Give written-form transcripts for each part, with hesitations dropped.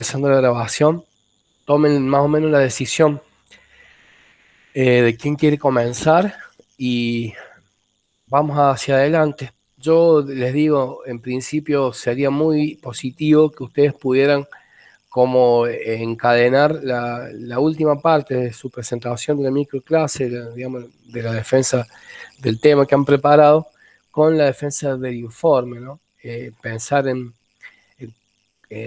Empezando la grabación, tomen más o menos la decisión de quién quiere comenzar y vamos hacia adelante. Yo les digo, en principio sería muy positivo que ustedes pudieran como encadenar la última parte de su presentación de la microclase, digamos, de la defensa del tema que han preparado, con la defensa del informe, ¿no? Pensar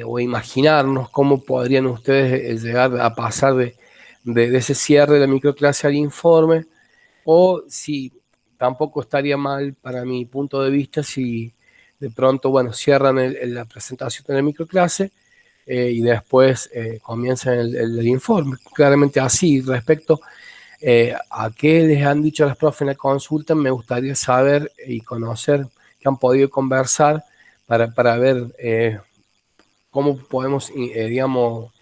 o imaginarnos cómo podrían ustedes llegar a pasar de ese cierre de la microclase al informe, o si tampoco estaría mal para mi punto de vista si de pronto, bueno, cierran la presentación de la microclase y después comienzan el informe. Claramente así, respecto a qué les han dicho las profes en la consulta, me gustaría saber y conocer que han podido conversar para ver cómo podemos, digamos,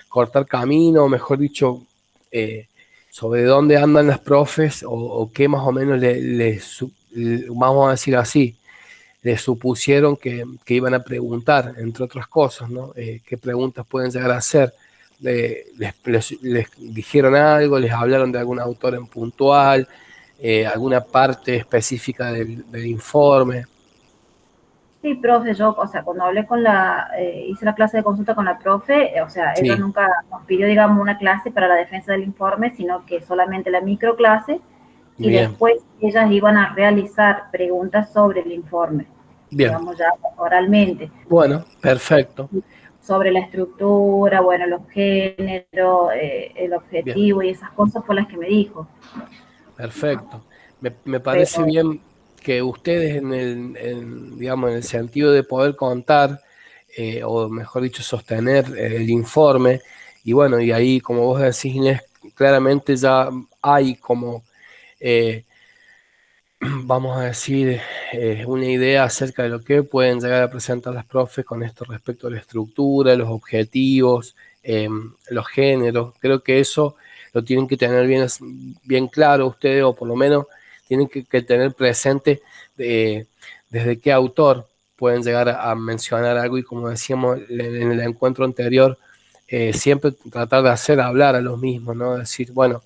cortar camino, o mejor dicho, eh, sobre dónde andan las profes o qué más o menos vamos a decir así, les supusieron que iban a preguntar, entre otras cosas, ¿no? ¿Qué preguntas pueden llegar a hacer? Les dijeron algo, les hablaron de algún autor en puntual, alguna parte específica del informe. Sí, profe, yo, o sea, cuando hablé con hice la clase de consulta con la profe, o sea, ella Sí, nunca nos pidió, digamos, una clase para la defensa del informe, sino que solamente la microclase, y bien, después ellas iban a realizar preguntas sobre el informe, bien. digamos, ya oralmente, Bueno, perfecto, sobre la estructura, bueno, los géneros, el bien. objetivo y esas cosas fue las que me dijo. Perfecto. Me parece Pero bien que ustedes digamos, en el sentido de poder contar, o mejor dicho, sostener el informe, y bueno, y ahí, como vos decís, Inés, claramente ya hay como, eh, vamos a decir, una idea acerca de lo que pueden llegar a presentar las profes con esto respecto a la estructura, los objetivos, los géneros. Creo que eso lo tienen que tener bien claro ustedes, o por lo menos tienen que tener presente desde qué autor pueden llegar a mencionar algo, y como decíamos en el encuentro anterior, siempre tratar de hacer hablar a los mismos, ¿no? Decir, bueno,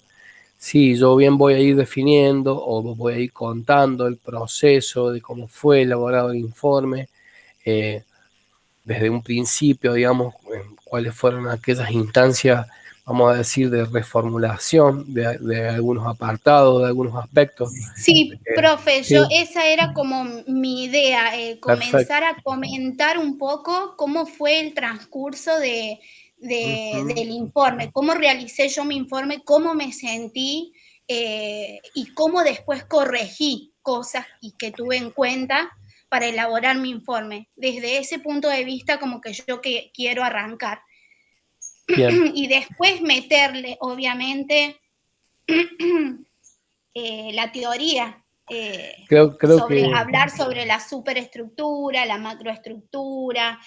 sí, yo bien voy a ir definiendo o voy a ir contando el proceso de cómo fue elaborado el informe, eh, desde un principio, digamos, cuáles fueron aquellas instancias, vamos a decir, de reformulación de algunos apartados, de algunos aspectos. Sí, profe, Sí, esa era como mi idea, perfecto. comenzar a comentar un poco cómo fue el transcurso Ujú. del informe, cómo realicé yo mi informe, cómo me sentí y cómo después corregí cosas y que tuve en cuenta para elaborar mi informe. Desde ese punto de vista, como que yo quiero arrancar. Bien, Y después meterle, obviamente, la teoría, creo sobre que, hablar sobre la superestructura, la macroestructura,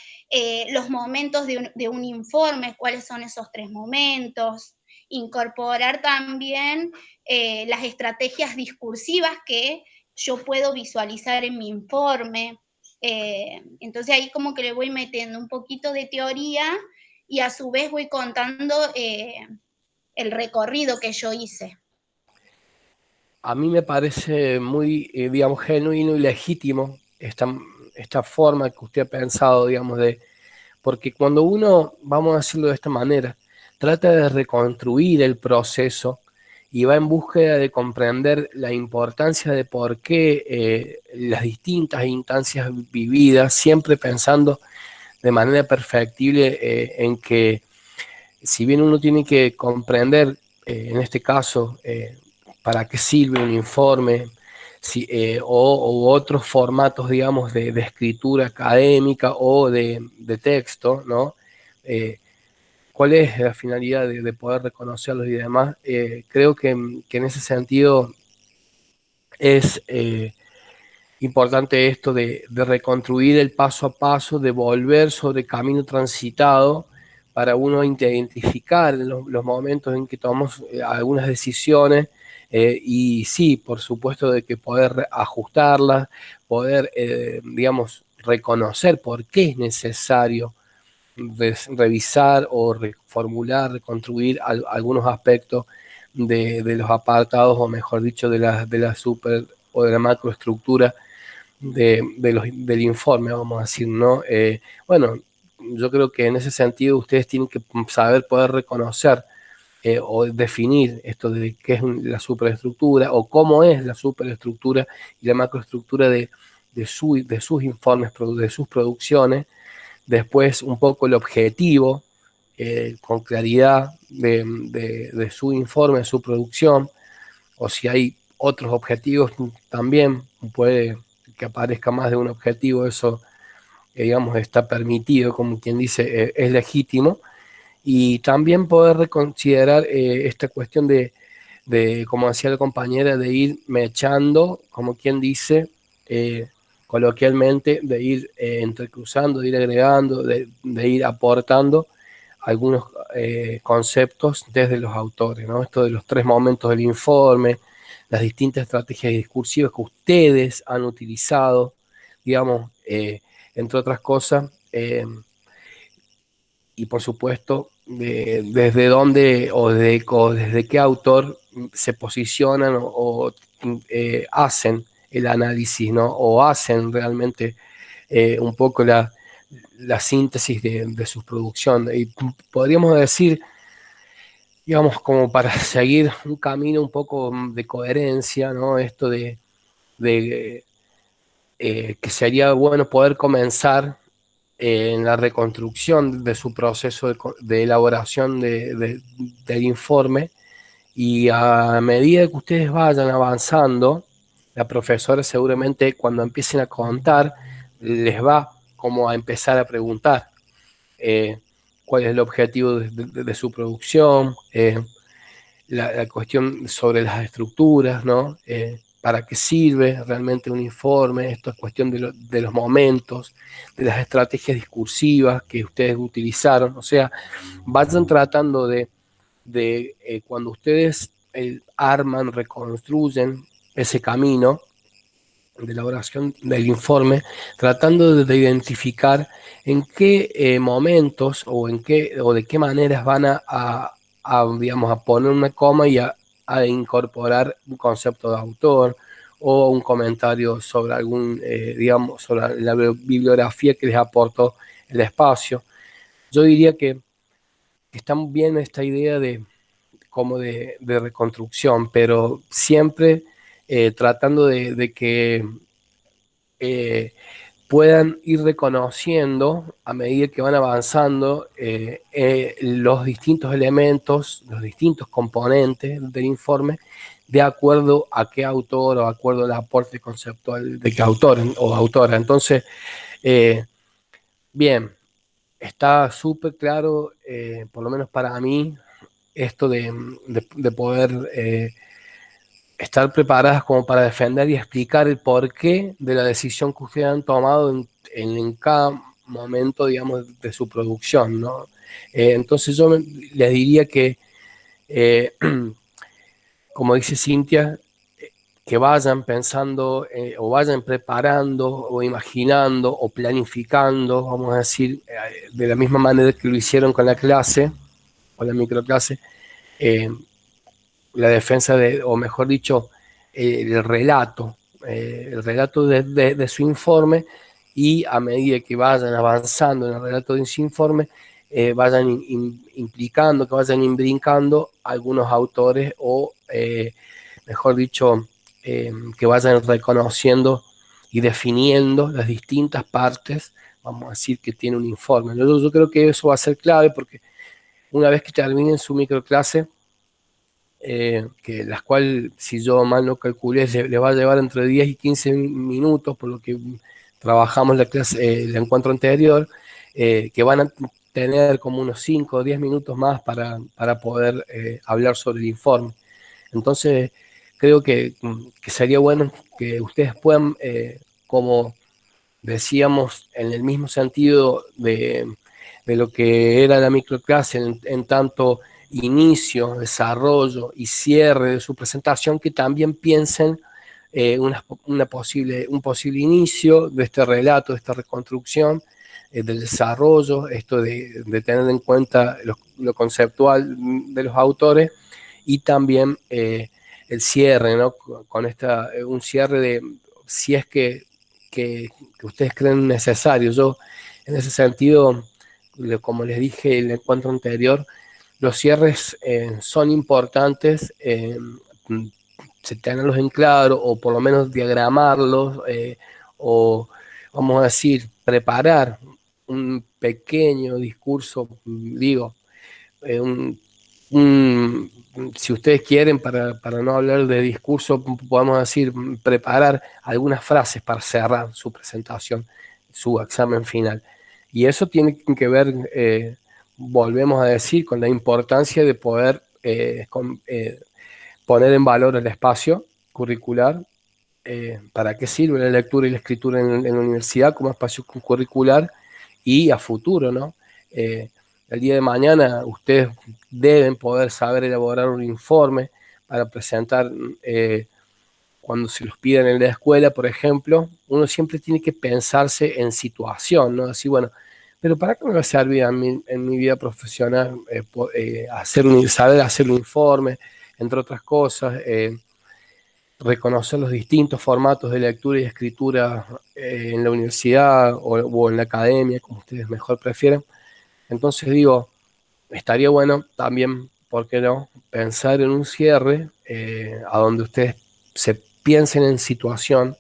los momentos de un informe, cuáles son esos tres momentos, incorporar también las estrategias discursivas que yo puedo visualizar en mi informe. Entonces ahí como que le voy metiendo un poquito de teoría y a su vez voy contando el recorrido que yo hice. a mí me parece muy, digamos, genuino y legítimo esta forma que usted ha pensado, digamos, porque cuando uno, vamos a decirlo de esta manera, trata de reconstruir el proceso y va en búsqueda de comprender la importancia de por qué las distintas instancias vividas, siempre pensando de manera perfectible en que si bien uno tiene que comprender, en este caso, para qué sirve un informe, o otros formatos, digamos, de escritura académica o de texto, ¿no? Eh, ¿Cuál es la finalidad de poder reconocerlos y demás? Creo que en ese sentido es importante esto de reconstruir el paso a paso, de volver sobre el camino transitado para uno identificar los momentos en que tomamos algunas decisiones, y sí, por supuesto, de que poder ajustarlas, poder, digamos, reconocer por qué es necesario revisar o reformular, reconstruir algunos aspectos de los apartados, o mejor dicho, de la super o de la macroestructura del informe, vamos a decir, ¿no? Bueno, yo creo que en ese sentido ustedes tienen que saber poder reconocer o definir esto de qué es la superestructura o cómo es la superestructura y la macroestructura de sus informes, de sus producciones. Después un poco el objetivo, con claridad de su informe, de su producción, o si hay otros objetivos también, puede que aparezca más de un objetivo, eso digamos está permitido, como quien dice, es legítimo. Y también poder reconsiderar esta cuestión como decía la compañera, de ir mechando, como quien dice, coloquialmente, de ir entrecruzando, de ir agregando, de ir aportando algunos conceptos desde los autores, ¿no? Esto de los 3 momentos del informe, las distintas estrategias discursivas que ustedes han utilizado, digamos, entre otras cosas, y por supuesto, desde dónde o desde qué autor se posicionan o hacen el análisis, ¿no? O hacen realmente un poco la síntesis de su producción. Y podríamos decir, digamos, como para seguir un camino un poco de coherencia, ¿no? Esto de que sería bueno poder comenzar en la reconstrucción de su proceso de elaboración del informe, y a medida que ustedes vayan avanzando, la profesora seguramente cuando empiecen a contar les va como a empezar a preguntar eh, cuál es el objetivo de su producción, la cuestión sobre las estructuras, ¿no? ¿Para qué sirve realmente un informe? Esto es cuestión de los momentos, de las estrategias discursivas que ustedes utilizaron. O sea, vayan tratando de cuando ustedes arman, reconstruyen ese camino de elaboración del informe, tratando de identificar en qué momentos o de qué maneras van digamos, a poner una coma y a incorporar un concepto de autor o un comentario sobre digamos, sobre la bibliografía que les aportó el espacio. Yo diría que está bien esta idea como de reconstrucción, pero siempre tratando de que puedan ir reconociendo a medida que van avanzando los distintos elementos, los distintos componentes del informe, de acuerdo a qué autor o de acuerdo al aporte conceptual de qué autor o autora. Entonces, bien, está súper claro, por lo menos para mí, esto de poder estar preparadas como para defender y explicar el porqué de la decisión que ustedes han tomado en cada momento, digamos, de su producción, ¿no? Entonces yo les diría que, eh, como dice Cintia, que vayan pensando o vayan preparando o imaginando o planificando, vamos a decir, de la misma manera que lo hicieron con la clase, con la microclase, la defensa o mejor dicho, el relato de su informe, y a medida que vayan avanzando en el relato de su informe, vayan implicando, que vayan imbrincando algunos autores o, mejor dicho, que vayan reconociendo y definiendo las distintas partes, vamos a decir, que tiene un informe. Yo creo que eso va a ser clave, porque una vez que terminen su microclase, que las cuales, si yo mal no calculé, le va a llevar entre 10 y 15 minutos, por lo que trabajamos la clase, el encuentro anterior, que van a tener como unos 5 o 10 minutos más para poder hablar sobre el informe. Entonces, creo que sería bueno que ustedes puedan, como decíamos, en el mismo sentido de lo que era la microclase, en tanto inicio, desarrollo y cierre de su presentación, que también piensen un posible inicio de este relato, de esta reconstrucción, del desarrollo, esto de tener en cuenta lo conceptual de los autores y también el cierre, ¿no? Con un cierre de si es que ustedes creen necesario. Yo, en ese sentido, como les dije en el encuentro anterior, los cierres son importantes, tenerlos en claro o por lo menos diagramarlos o vamos a decir, preparar un pequeño discurso, digo, si ustedes quieren, para no hablar de discurso, podemos decir, preparar algunas frases para cerrar su presentación, su examen final. Y eso tiene que ver, volvemos a decir, con la importancia de poder poner en valor el espacio curricular. ¿Para qué sirve la lectura y la escritura en la universidad como espacio curricular y a futuro, ¿no? El día de mañana ustedes deben poder saber elaborar un informe para presentar cuando se los piden en la escuela, por ejemplo. Uno siempre tiene que pensarse en situación, ¿no? Así, bueno, pero ¿para qué me va a servir en mi vida profesional saber hacer un informe, entre otras cosas? Reconocer los distintos formatos de lectura y escritura en la universidad o en la academia, como ustedes mejor prefieran. Entonces digo, estaría bueno también, ¿por qué no?, pensar en un cierre a donde ustedes se piensen en situación,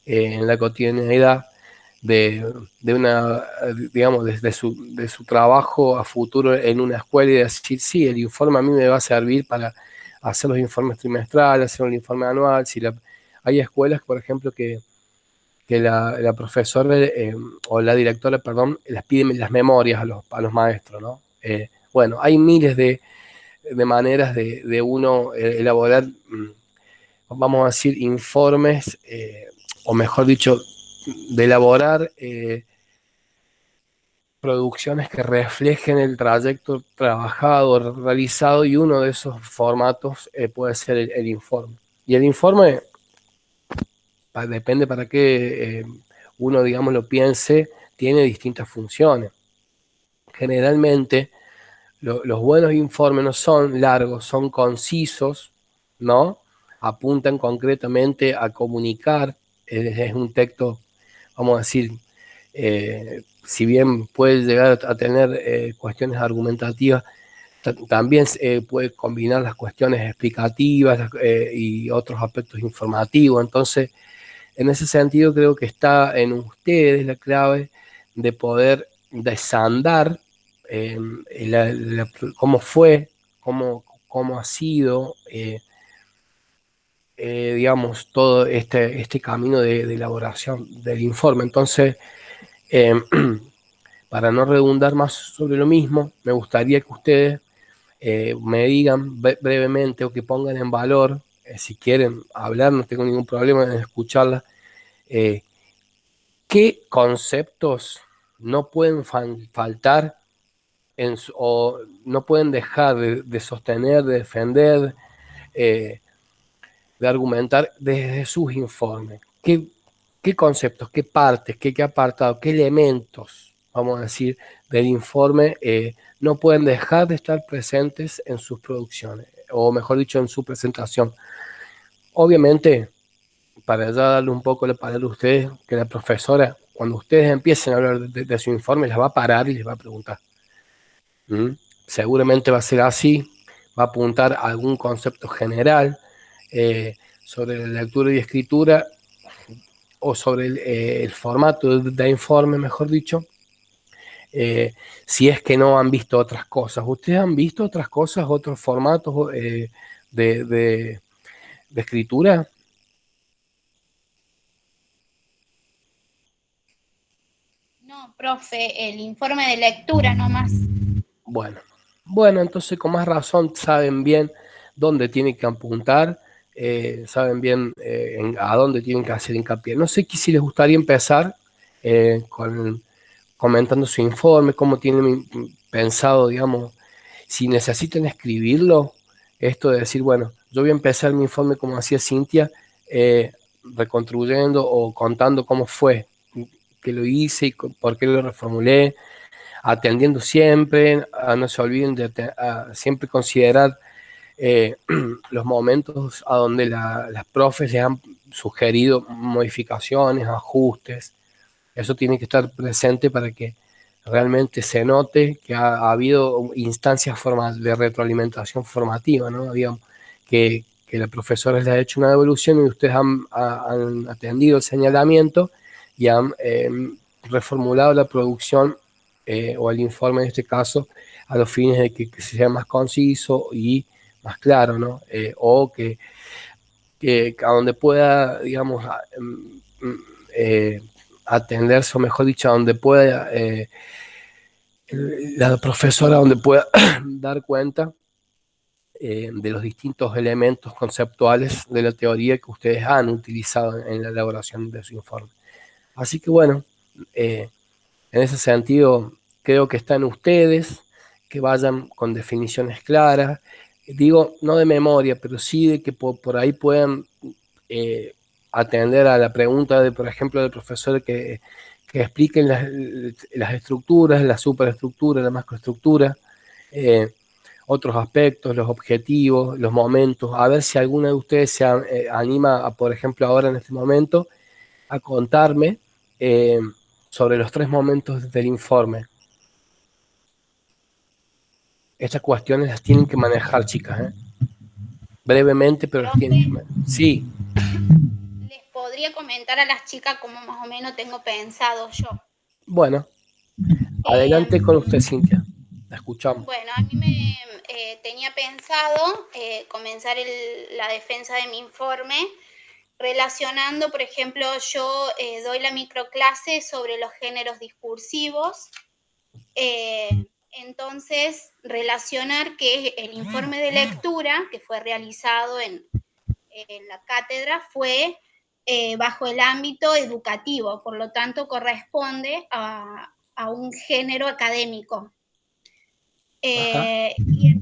en la cotidianidad de una, digamos, de su trabajo a futuro en una escuela y decir, sí, el informe a mí me va a servir para hacer los informes trimestrales, hacer un informe anual. Hay escuelas, por ejemplo, que la profesora o la directora, perdón, les pide las memorias a los maestros, ¿no? Bueno, hay miles de maneras de uno elaborar, vamos a decir, informes, o mejor dicho, de elaborar producciones que reflejen el trayecto trabajado, realizado, y uno de esos formatos puede ser el informe. Y el informe, depende para qué uno, digamos, lo piense, tiene distintas funciones. Generalmente, los buenos informes no son largos, son concisos, ¿no? Apuntan concretamente a comunicar, es un texto, vamos a decir, si bien puede llegar a tener cuestiones argumentativas, también puede combinar las cuestiones explicativas y otros aspectos informativos. Entonces, en ese sentido, creo que está en ustedes la clave de poder desandar cómo fue, cómo ha sido, digamos, todo este camino de elaboración del informe. Entonces, para no redundar más sobre lo mismo, me gustaría que ustedes me digan brevemente o que pongan en valor, si quieren hablar, no tengo ningún problema en escucharla, qué conceptos no pueden faltar o no pueden dejar de sostener, de defender, de argumentar desde sus informes. ¿Qué conceptos, qué partes, qué apartados, qué elementos, vamos a decir, del informe no pueden dejar de estar presentes en sus producciones, o mejor dicho, en su presentación? Obviamente, para ya darle un poco la palabra a ustedes, que la profesora, cuando ustedes empiecen a hablar de su informe, les va a parar y les va a preguntar. Seguramente va a ser así, va a apuntar a algún concepto general sobre la lectura y escritura, o sobre el formato de informe, mejor dicho, si es que no han visto otras cosas. ¿Ustedes han visto otras cosas, otros formatos de escritura? No, profe, el informe de lectura nomás. Bueno, entonces con más razón saben bien dónde tienen que apuntar, saben bien a dónde tienen que hacer hincapié. No sé si les gustaría empezar comentando su informe, cómo tienen pensado, digamos, si necesitan escribirlo, esto de decir, bueno, yo voy a empezar mi informe como hacía Cintia, reconstruyendo o contando cómo fue. que lo hice y por qué lo reformulé, atendiendo siempre, no se olviden de siempre considerar los momentos a donde las profes le han sugerido modificaciones, ajustes. Eso tiene que estar presente para que realmente se note que ha habido instancias de retroalimentación formativa, ¿no? Digamos, que la profesora les ha hecho una devolución y ustedes han atendido el señalamiento y han reformulado la producción o el informe en este caso a los fines de que sea más conciso y más claro, ¿no? O que a donde pueda, digamos, atenderse, o mejor dicho, a donde pueda la profesora, donde pueda dar cuenta de los distintos elementos conceptuales de la teoría que ustedes han utilizado en la elaboración de su informe. Así que bueno, en ese sentido, creo que está en ustedes que vayan con definiciones claras, digo, no de memoria, pero sí de que por ahí puedan atender a la pregunta, por ejemplo, del profesor que expliquen las estructuras, la superestructura, la macroestructura, otros aspectos, los objetivos, los momentos, a ver si alguna de ustedes se anima, por ejemplo, ahora en este momento, a contarme sobre los 3 momentos del informe. Estas cuestiones las tienen que manejar, chicas, brevemente, pero las tienen que manejar. Sí. Les podría comentar a las chicas cómo más o menos tengo pensado yo. Bueno, adelante con usted, Cintia. La escuchamos. Bueno, a mí me tenía pensado comenzar la defensa de mi informe relacionando, por ejemplo, yo doy la microclase sobre los géneros discursivos. Entonces, relacionar que el informe de lectura que fue realizado en la cátedra fue bajo el ámbito educativo, por lo tanto corresponde a un género académico. Y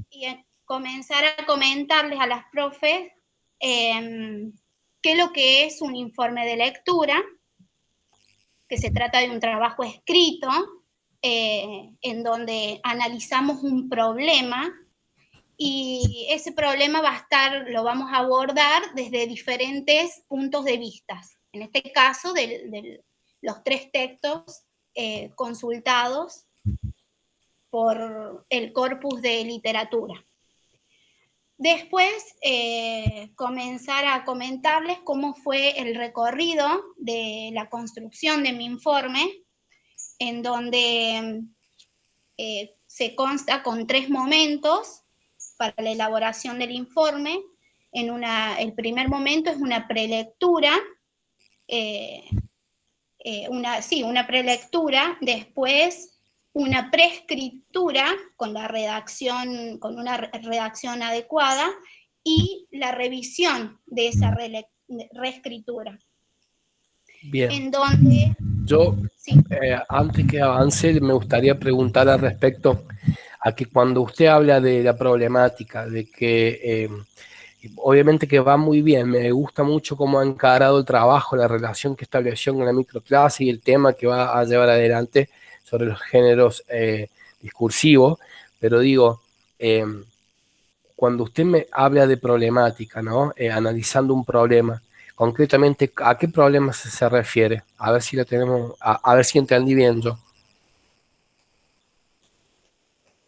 comenzar a comentarles a las profes qué es lo que es un informe de lectura, que se trata de un trabajo escrito en donde analizamos un problema y ese problema lo vamos a abordar desde diferentes puntos de vista. En este caso, de los 3 textos consultados por el corpus de literatura. Después, comenzar a comentarles cómo fue el recorrido de la construcción de mi informe, en donde se consta con 3 momentos para la elaboración del informe. El primer momento es una prelectura, una prelectura, después una preescritura con una redacción adecuada y la revisión de esa reescritura. Bien. En donde yo, antes que avance, me gustaría preguntar al respecto a que cuando usted habla de la problemática, de que obviamente que va muy bien, me gusta mucho cómo ha encarado el trabajo, la relación que estableció con la microclase y el tema que va a llevar adelante sobre los géneros discursivos, pero digo, cuando usted me habla de problemática, ¿no? Analizando un problema, concretamente, ¿a qué problema se refiere? A ver si lo tenemos, a ver si entendí bien yo.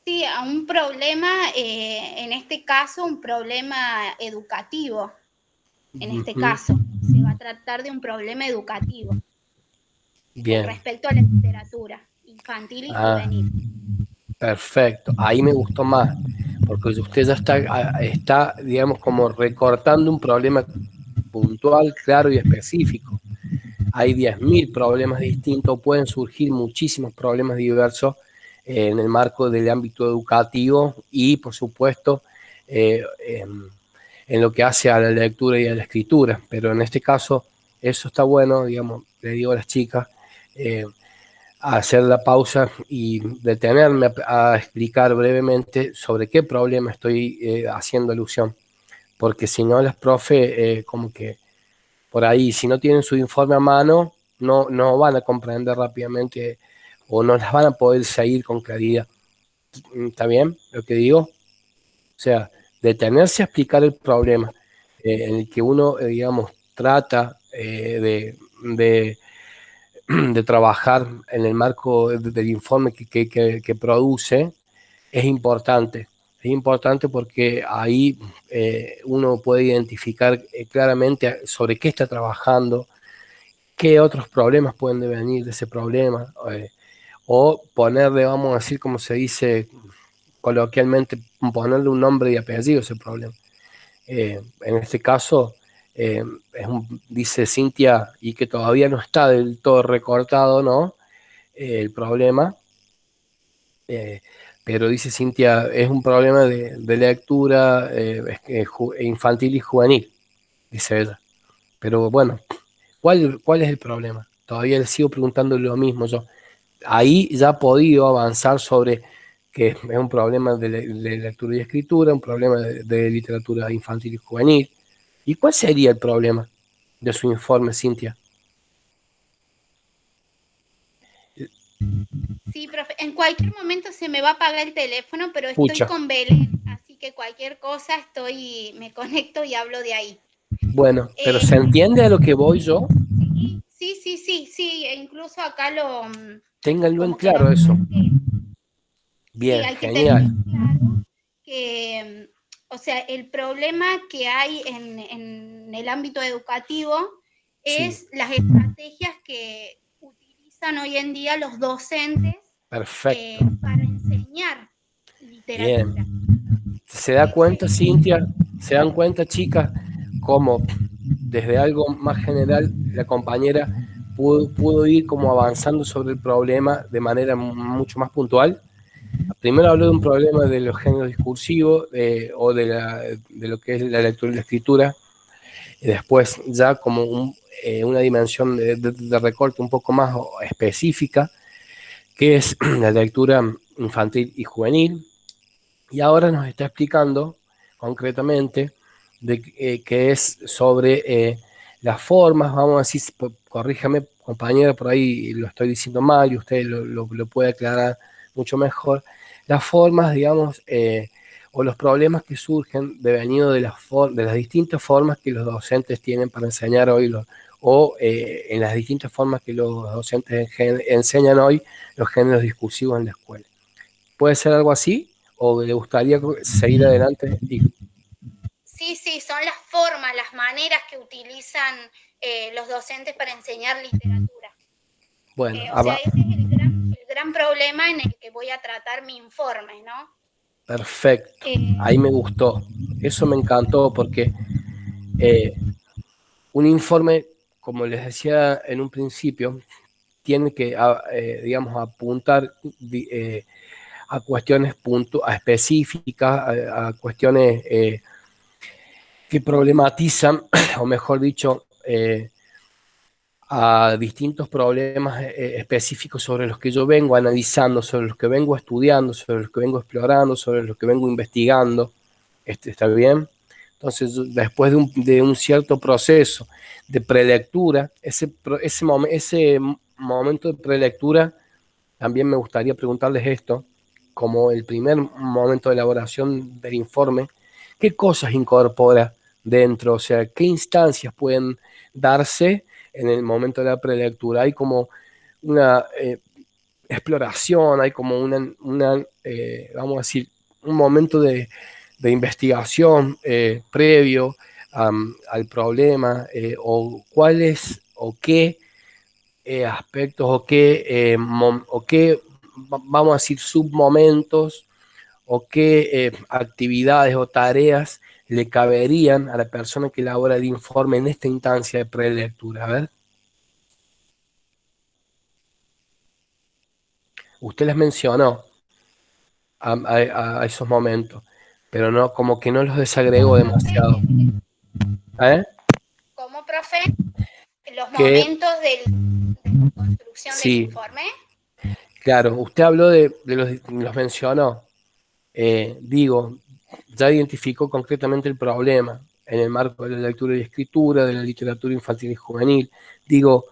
Sí, a un problema, en este caso, un problema educativo. En este caso, se va a tratar de un problema educativo. Bien. Con respecto a la literatura infantil y juvenil. Perfecto, ahí me gustó más, porque usted ya está, digamos, como recortando un problema puntual, claro y específico. Hay 10.000 problemas distintos, pueden surgir muchísimos problemas diversos en el marco del ámbito educativo y, por supuesto, en lo que hace a la lectura y a la escritura. Pero en este caso, eso está bueno, digamos, le digo a las chicas, a hacer la pausa y detenerme a explicar brevemente sobre qué problema estoy haciendo alusión. Porque si no, las profes, como que por ahí, si no tienen su informe a mano, no van a comprender rápidamente o no las van a poder seguir con claridad. ¿Está bien lo que digo? O sea, detenerse a explicar el problema en el que uno, digamos, trata de trabajar en el marco del informe que produce, es importante. Es importante porque ahí uno puede identificar claramente sobre qué está trabajando, qué otros problemas pueden devenir de ese problema, o ponerle, vamos a decir, como se dice coloquialmente, ponerle un nombre y apellido a ese problema. En este caso, dice Cintia, y que todavía no está del todo recortado, ¿no? El problema, pero dice Cintia, es un problema de lectura infantil y juvenil, dice ella. Pero bueno, ¿cuál es el problema? Todavía le sigo preguntando lo mismo yo. Ahí ya ha podido avanzar sobre que es un problema de lectura y escritura, un problema de literatura infantil y juvenil. ¿Y cuál sería el problema de su informe, Cintia? Sí, profe, en cualquier momento se me va a apagar el teléfono, pero estoy Pucha. con Belén, así que cualquier cosa me conecto y hablo de ahí. Bueno, pero Eh, ¿se entiende a lo que voy yo? sí, e incluso acá Ténganlo en como que lo claro eso. planteé. Sí, Bien, hay que tener genial. claro que, o sea, el problema que hay en el ámbito educativo Sí, es las estrategias que utilizan hoy en día los docentes perfecto. para enseñar literatura. Bien. ¿Se da cuenta, Cintia? ¿Se dan cuenta, chicas, cómo desde algo más general la compañera pudo ir como avanzando sobre el problema de manera mucho más puntual? Primero habló de un problema de los géneros discursivos o de lo que es la lectura y la escritura, y después ya como una dimensión de recorte un poco más específica, que es la lectura infantil y juvenil, y ahora nos está explicando concretamente que es sobre las formas, vamos a decir, corríjame compañera, por ahí lo estoy diciendo mal y usted lo puede aclarar mucho mejor, las formas, digamos, o los problemas que surgen devenido de las distintas formas que los docentes tienen para enseñar hoy, o en las distintas formas que los docentes enseñan hoy los géneros discursivos en la escuela. ¿Puede ser algo así? ¿O le gustaría seguir adelante? Sí, son las formas, las maneras que utilizan los docentes para enseñar literatura. Bueno, O sea, ese es el gran problema en el que voy a tratar mi informe, ¿no? perfecto. Ahí me gustó. Eso me encantó porque un informe, como les decía en un principio, tiene que, digamos, apuntar a cuestiones a específicas, a cuestiones que problematizan, o mejor dicho, a distintos problemas específicos sobre los que yo vengo analizando, sobre los que vengo estudiando, sobre los que vengo explorando, sobre los que vengo investigando. ¿Está bien? Entonces, después de un cierto proceso de prelectura, ese momento de prelectura, también me gustaría preguntarles esto, como el primer momento de elaboración del informe, ¿qué cosas incorpora dentro? O sea, ¿qué instancias pueden darse en el momento de la prelectura? Hay como una exploración, hay como vamos a decir, un momento de investigación previo al problema, o cuáles o qué aspectos o qué, vamos a decir, submomentos o qué actividades o tareas le caberían a la persona que elabora el informe en esta instancia de prelectura. A ver, usted les mencionó a esos momentos, pero no, como que no los desagregó demasiado. ¿Eh? Como profe, los Que momentos de la construcción del sí, informe. claro, usted habló los mencionó. Digo, ya identificó concretamente el problema en el marco de la lectura y escritura, de la literatura infantil y juvenil. Digo,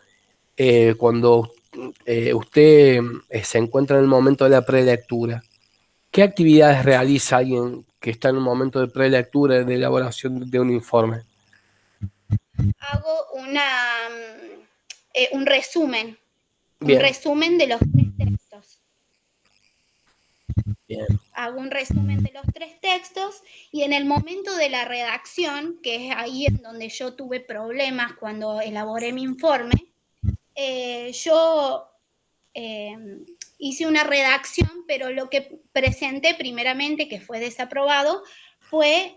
cuando usted se encuentra en el momento de la prelectura, ¿qué actividades realiza alguien que está en un momento de prelectura, de elaboración de un informe? Hago un resumen Bien, de los 3 textos. bien, Hago un resumen de los 3 textos y en el momento de la redacción, que es ahí en donde yo tuve problemas cuando elaboré mi informe, yo hice una redacción, pero lo que presenté primeramente, que fue desaprobado, fue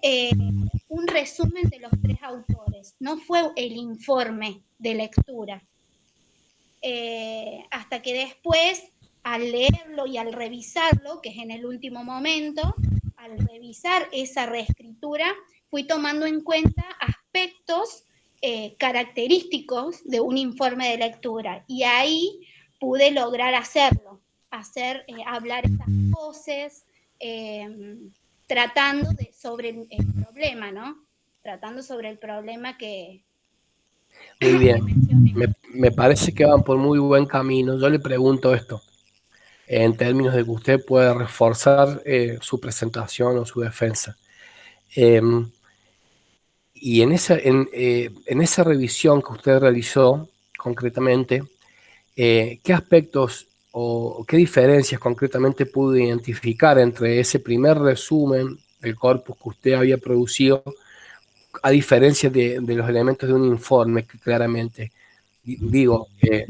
un resumen de los 3 autores, no fue el informe de lectura. Hasta que después, al leerlo y al revisarlo, que es en el último momento, al revisar esa reescritura, fui tomando en cuenta aspectos característicos de un informe de lectura. Y ahí pude lograr hacerlo, hablar esas voces, tratando sobre el problema, ¿no? Tratando sobre el problema que muy bien. mencioné. Me parece que van por muy buen camino. Yo le pregunto esto, en términos de que usted pueda reforzar su presentación o su defensa. Y en esa revisión que usted realizó concretamente, ¿qué aspectos o qué diferencias concretamente pudo identificar entre ese primer resumen del corpus que usted había producido, a diferencia de los elementos de un informe que claramente digo, Sí,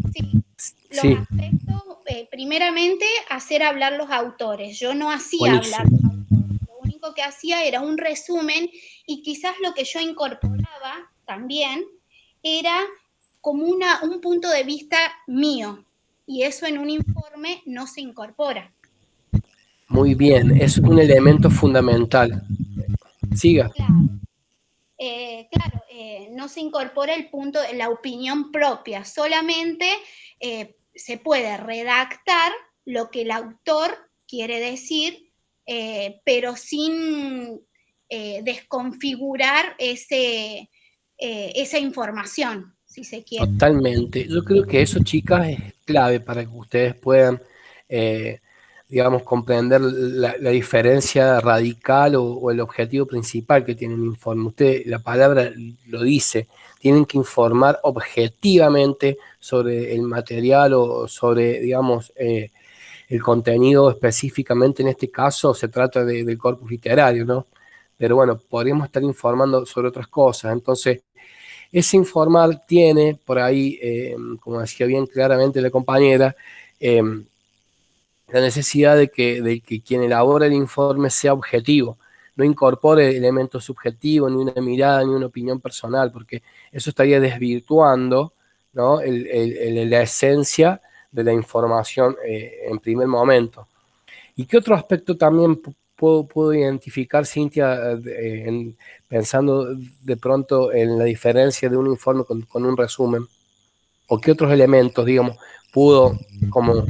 los sí, aspectos, primeramente, hacer hablar los autores. Yo no hacía hablar buenísimo, los autores. Lo único que hacía era un resumen y quizás lo que yo incorporaba también era como un punto de vista mío. Y eso en un informe no se incorpora. muy bien, eso es un elemento fundamental. Siga. Claro. Claro, no se incorpora el punto, la opinión propia, solamente se puede redactar lo que el autor quiere decir, pero sin desconfigurar esa información, si se quiere. Totalmente. Yo creo que eso, chicas, es clave para que ustedes puedan, eh, digamos, comprender la diferencia radical o el objetivo principal que tiene un informe. Usted, la palabra lo dice, tienen que informar objetivamente sobre el material o sobre, digamos, el contenido específicamente. En este caso se trata del corpus literario, ¿no? Pero bueno, podríamos estar informando sobre otras cosas. Entonces, ese informar tiene por ahí, como decía bien claramente la compañera, la necesidad de que quien elabora el informe sea objetivo, no incorpore elementos subjetivos, ni una mirada, ni una opinión personal, porque eso estaría desvirtuando, ¿no? La esencia de la información en primer momento. ¿Y qué otro aspecto también puedo identificar, Cintia, pensando de pronto en la diferencia de un informe con un resumen? ¿O qué otros elementos, digamos, pudo como...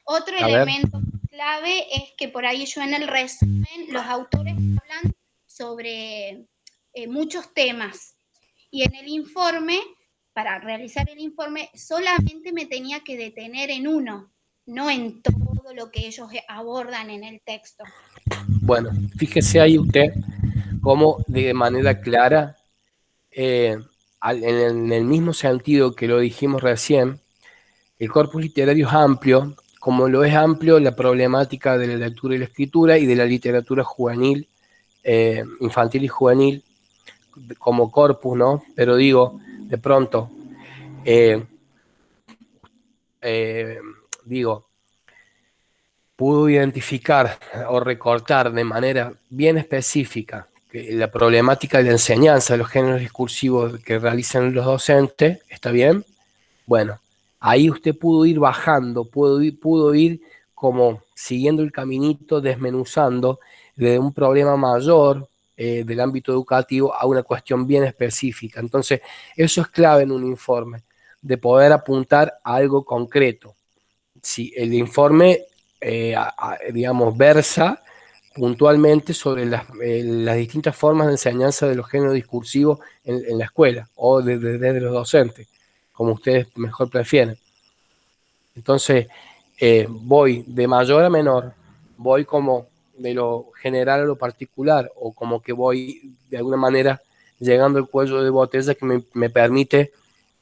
Otro a ver, elemento clave es que por ahí yo en el resumen, los autores hablan sobre muchos temas y en el informe, para realizar el informe, solamente me tenía que detener en uno, no en todo lo que ellos abordan en el texto. bueno, fíjese ahí usted cómo de manera clara, en el mismo sentido que lo dijimos recién, el corpus literario es amplio, como lo es amplio la problemática de la lectura y la escritura y de la literatura juvenil, infantil y juvenil, como corpus, ¿no? Pero digo, de pronto, eh, eh, digo, pudo identificar o recortar de manera bien específica la problemática de la enseñanza de los géneros discursivos que realizan los docentes, ¿está bien? Bueno, ahí usted pudo ir bajando, pudo ir como siguiendo el caminito, desmenuzando de un problema mayor del ámbito educativo a una cuestión bien específica. Entonces, eso es clave en un informe, de poder apuntar a algo concreto. Si el informe, digamos, versa puntualmente sobre las distintas formas de enseñanza de los géneros discursivos en la escuela o desde los docentes. como ustedes mejor prefieren. Entonces, voy de mayor a menor, voy como de lo general a lo particular, o como que voy de alguna manera llegando al cuello de botella que me permite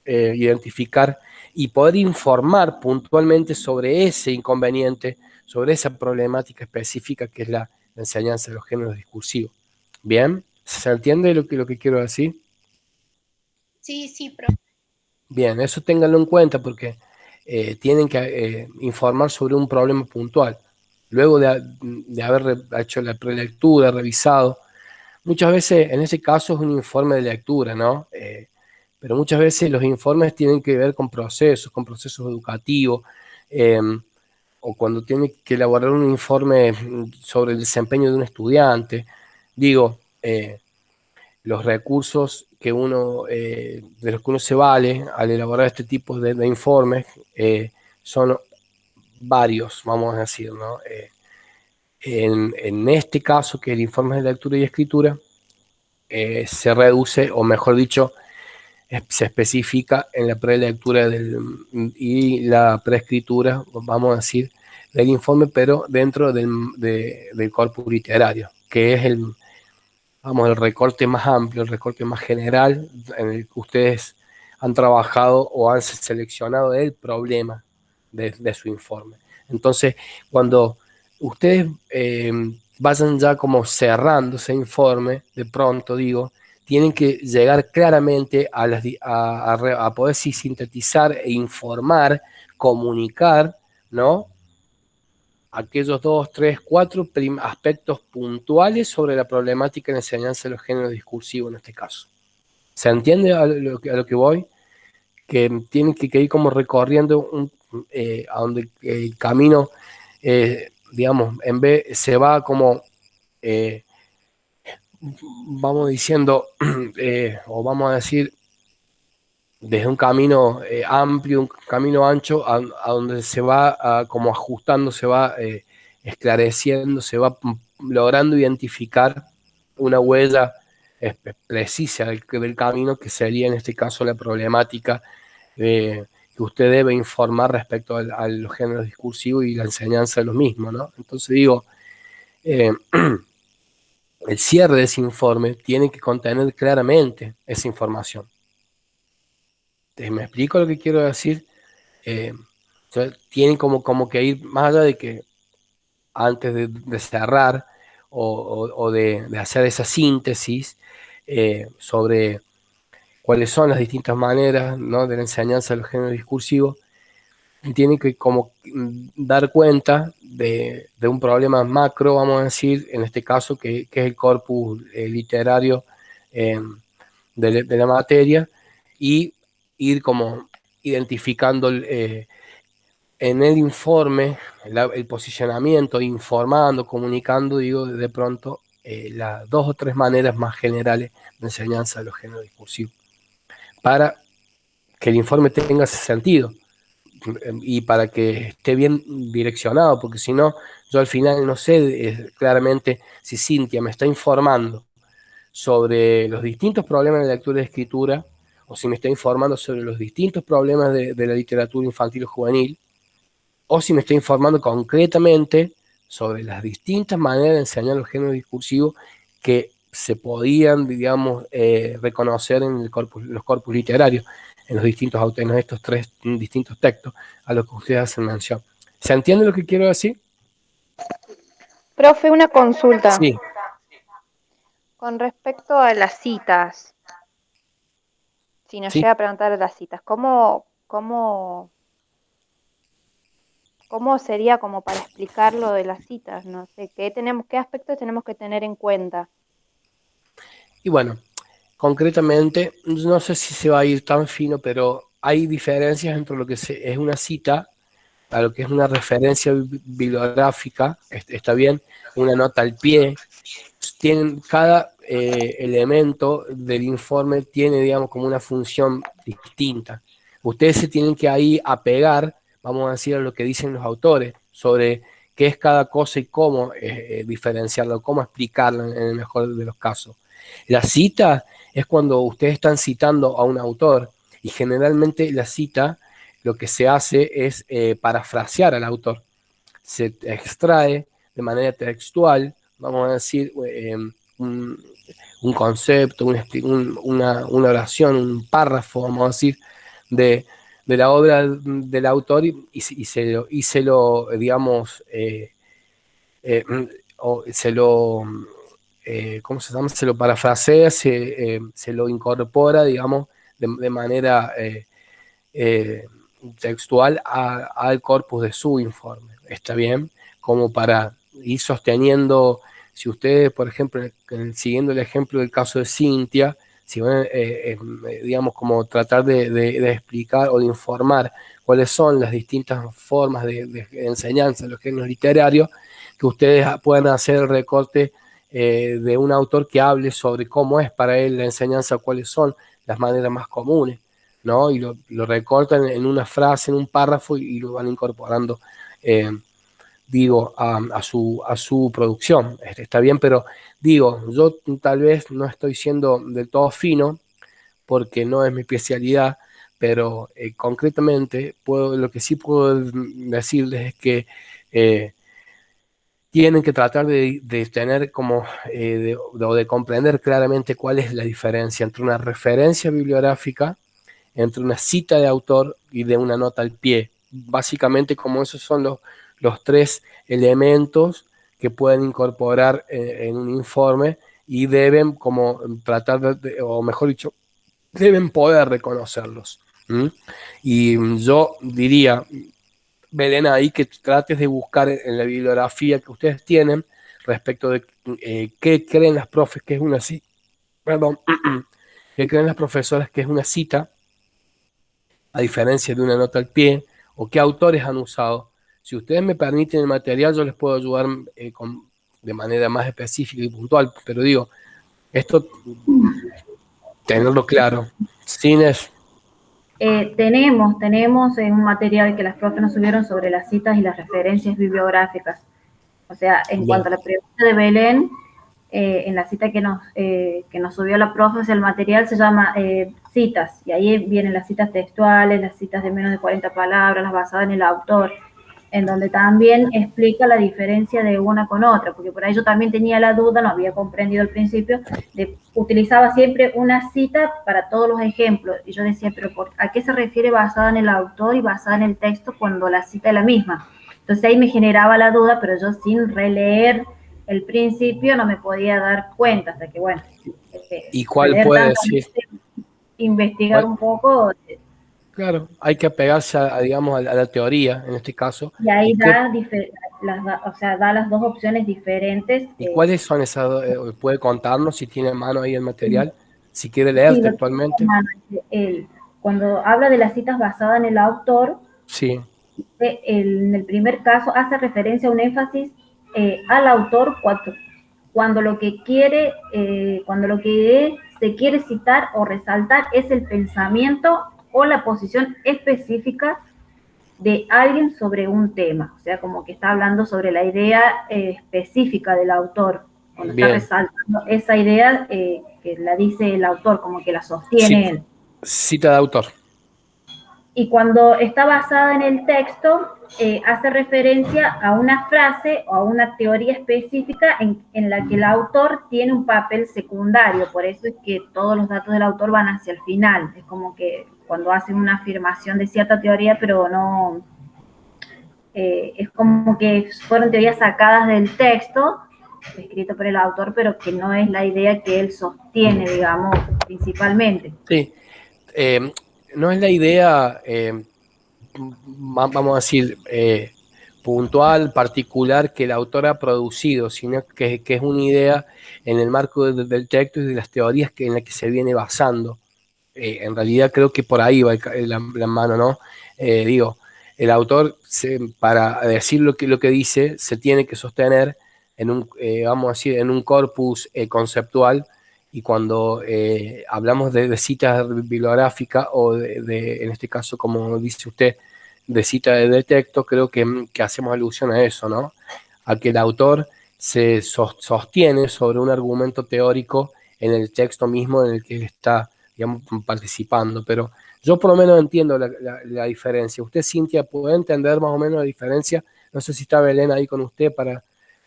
identificar y poder informar puntualmente sobre ese inconveniente, sobre esa problemática específica que es la enseñanza de los géneros discursivos. ¿Bien? ¿Se entiende lo que quiero decir? Sí, profe. Bien, eso ténganlo en cuenta porque tienen que informar sobre un problema puntual. Luego de haber hecho la prelectura, revisado, muchas veces en ese caso es un informe de lectura, ¿no? Pero muchas veces los informes tienen que ver con procesos educativos, o cuando tiene que elaborar un informe sobre el desempeño de un estudiante. Digo, los recursos que de los que uno se vale al elaborar este tipo de informes son varios, vamos a decir, ¿no? En este caso, que el informe de lectura y escritura, se reduce, o mejor dicho, se especifica en la prelectura y la preescritura, vamos a decir, del informe, pero dentro del corpus literario, que es el recorte más amplio, el recorte más general, en el que ustedes han trabajado o han seleccionado el problema de su informe. Entonces, cuando ustedes vayan ya como cerrando ese informe, de pronto digo, tienen que llegar claramente a poder sintetizar e informar, comunicar, ¿no? Aquellos 2, 3, 4 aspectos puntuales sobre la problemática en la enseñanza de los géneros discursivos en este caso. ¿Se entiende a lo que voy? Que tienen que ir como recorriendo a donde el camino, digamos, en vez se va como, vamos diciendo, o vamos a decir, desde un camino amplio, un camino ancho, a donde se va como ajustando, se va esclareciendo, se va logrando identificar una huella precisa del camino, que sería en este caso la problemática que usted debe informar respecto a los géneros discursivos y la enseñanza de los mismos, ¿no? Entonces digo, el cierre de ese informe tiene que contener claramente esa información. ¿Me explico lo que quiero decir? Tienen como que ir más allá de que antes de cerrar o de hacer esa síntesis sobre cuáles son las distintas maneras, ¿no?, de la enseñanza de los géneros discursivos, tienen que como dar cuenta de un problema macro, vamos a decir, en este caso, que es el corpus literario de la materia, y ir como identificando en el informe el posicionamiento, informando, comunicando, digo, de pronto, las 2 o 3 maneras más generales de enseñanza de los géneros discursivos, para que el informe tenga ese sentido y para que esté bien direccionado, porque si no, yo al final no sé claramente si Cintia me está informando sobre los distintos problemas de lectura y escritura, o si me está informando sobre los distintos problemas de la literatura infantil o juvenil, o si me está informando concretamente sobre las distintas maneras de enseñar los géneros discursivos que se podían, digamos, reconocer en los corpus literarios, en los distintos autores, en estos 3 distintos textos a los que ustedes hacen mención. ¿Se entiende lo que quiero decir? Profe, una consulta. Sí. Con respecto a las citas, si nos Sí. llega a preguntar de las citas, ¿cómo sería como para explicar lo de las citas? No sé, ¿qué aspectos tenemos que tener en cuenta? Y bueno, concretamente, no sé si se va a ir tan fino, pero hay diferencias entre lo que es una cita a lo que es una referencia bibliográfica, está bien, una nota al pie. Cada elemento del informe tiene, digamos, como una función distinta. Ustedes se tienen que ahí apegar, vamos a decir, a lo que dicen los autores sobre qué es cada cosa y cómo diferenciarlo, cómo explicarlo en el mejor de los casos. La cita es cuando ustedes están citando a un autor Y generalmente la cita lo que se hace es parafrasear al autor. Se extrae de manera textual, vamos a decir, un concepto, una oración, un párrafo, vamos a decir, de la obra del autor se lo digamos, eh, o se lo, ¿cómo se llama? Se lo parafrasea, se lo incorpora, digamos, de manera eh, textual al corpus de su informe. ¿Está bien? Como para ir sosteniendo, si ustedes, por ejemplo, siguiendo el ejemplo del caso de Cintia, si van, digamos, como tratar de explicar o de informar cuáles son las distintas formas de enseñanza en los géneros literarios, que ustedes puedan hacer el recorte de un autor que hable sobre cómo es para él la enseñanza, cuáles son las maneras más comunes, ¿no? Y lo recortan en una frase, en un párrafo y lo van incorporando, digo, a su producción. Está bien, pero digo, yo tal vez no estoy siendo del todo fino porque no es mi especialidad, pero concretamente lo que sí puedo decirles es que tienen que tratar de tener como, de comprender claramente cuál es la diferencia entre una referencia bibliográfica, entre una cita de autor y de una nota al pie. Básicamente, como esos son los tres elementos que pueden incorporar en un informe y deben como tratar o mejor dicho, deben poder reconocerlos. ¿Mm? Y yo diría, Belén, ahí que trates de buscar en la bibliografía que ustedes tienen respecto de qué creen las profes que es una cita, perdón, qué creen las profesoras que es una cita, a diferencia de una nota al pie, o qué autores han usado. Si ustedes me permiten el material, yo les puedo ayudar de manera más específica y puntual, pero digo, esto tenerlo claro. Cines, Tenemos un material que las profes nos subieron sobre las citas y las referencias bibliográficas. O sea, en bien, cuanto a la pregunta de Belén, en la cita que nos subió la profe, o sea, el material se llama citas, y ahí vienen las citas textuales, las citas de menos de 40 palabras, las basadas en el autor, en donde también explica la diferencia de una con otra, porque por ahí yo también tenía la duda, no había comprendido al principio, utilizaba siempre una cita para todos los ejemplos, y yo decía, pero ¿a qué se refiere basada en el autor y basada en el texto cuando la cita es la misma? Entonces ahí me generaba la duda, pero yo sin releer el principio no me podía dar cuenta, hasta que, bueno, ¿y cuál leer puede tanto, decir? investigar ¿Cuál? un poco, Claro, hay que apegarse digamos, a la teoría, en este caso. y ahí ¿Y qué, o sea, da las dos opciones diferentes. ¿Y cuáles son esas dos? ¿Puede contarnos si tiene a mano ahí el Sí, material? Si quiere leer sí, lo tengo en textualmente. mano. Cuando habla de las citas basadas en el autor, Sí, en el primer caso hace referencia a un énfasis al autor cuando lo que quiere, cuando lo que se quiere citar o resaltar es el pensamiento o la posición específica de alguien sobre un tema, o sea, como que está hablando sobre la idea específica del autor, cuando está bien. resaltando esa idea que la dice el autor, como que la sostiene Cita, él. cita de autor. Y cuando está basada en el texto, hace referencia a una frase o a una teoría específica en la que el autor tiene un papel secundario, por eso es que todos los datos del autor van hacia el final, es como que cuando hacen una afirmación de cierta teoría, pero no, es como que fueron teorías sacadas del texto, escrito por el autor, pero que no es la idea que él sostiene, digamos, principalmente. Sí. No es la idea, vamos a decir, puntual, particular que el autor ha producido, sino que es una idea en el marco del texto y de las teorías en las que se viene basando. En realidad creo que por ahí va la mano, ¿no? Digo, el autor, para decir lo que dice, se tiene que sostener en un, vamos a decir, en un corpus conceptual, y cuando hablamos de citas bibliográficas o en este caso, como dice usted, de cita de texto, creo que hacemos alusión a eso, ¿no? A que el autor se sostiene sobre un argumento teórico en el texto mismo en el que está, digamos, participando, pero Yo por lo menos entiendo la diferencia. Usted, Cintia, puede entender más o menos la diferencia. No sé si está Belén ahí con usted para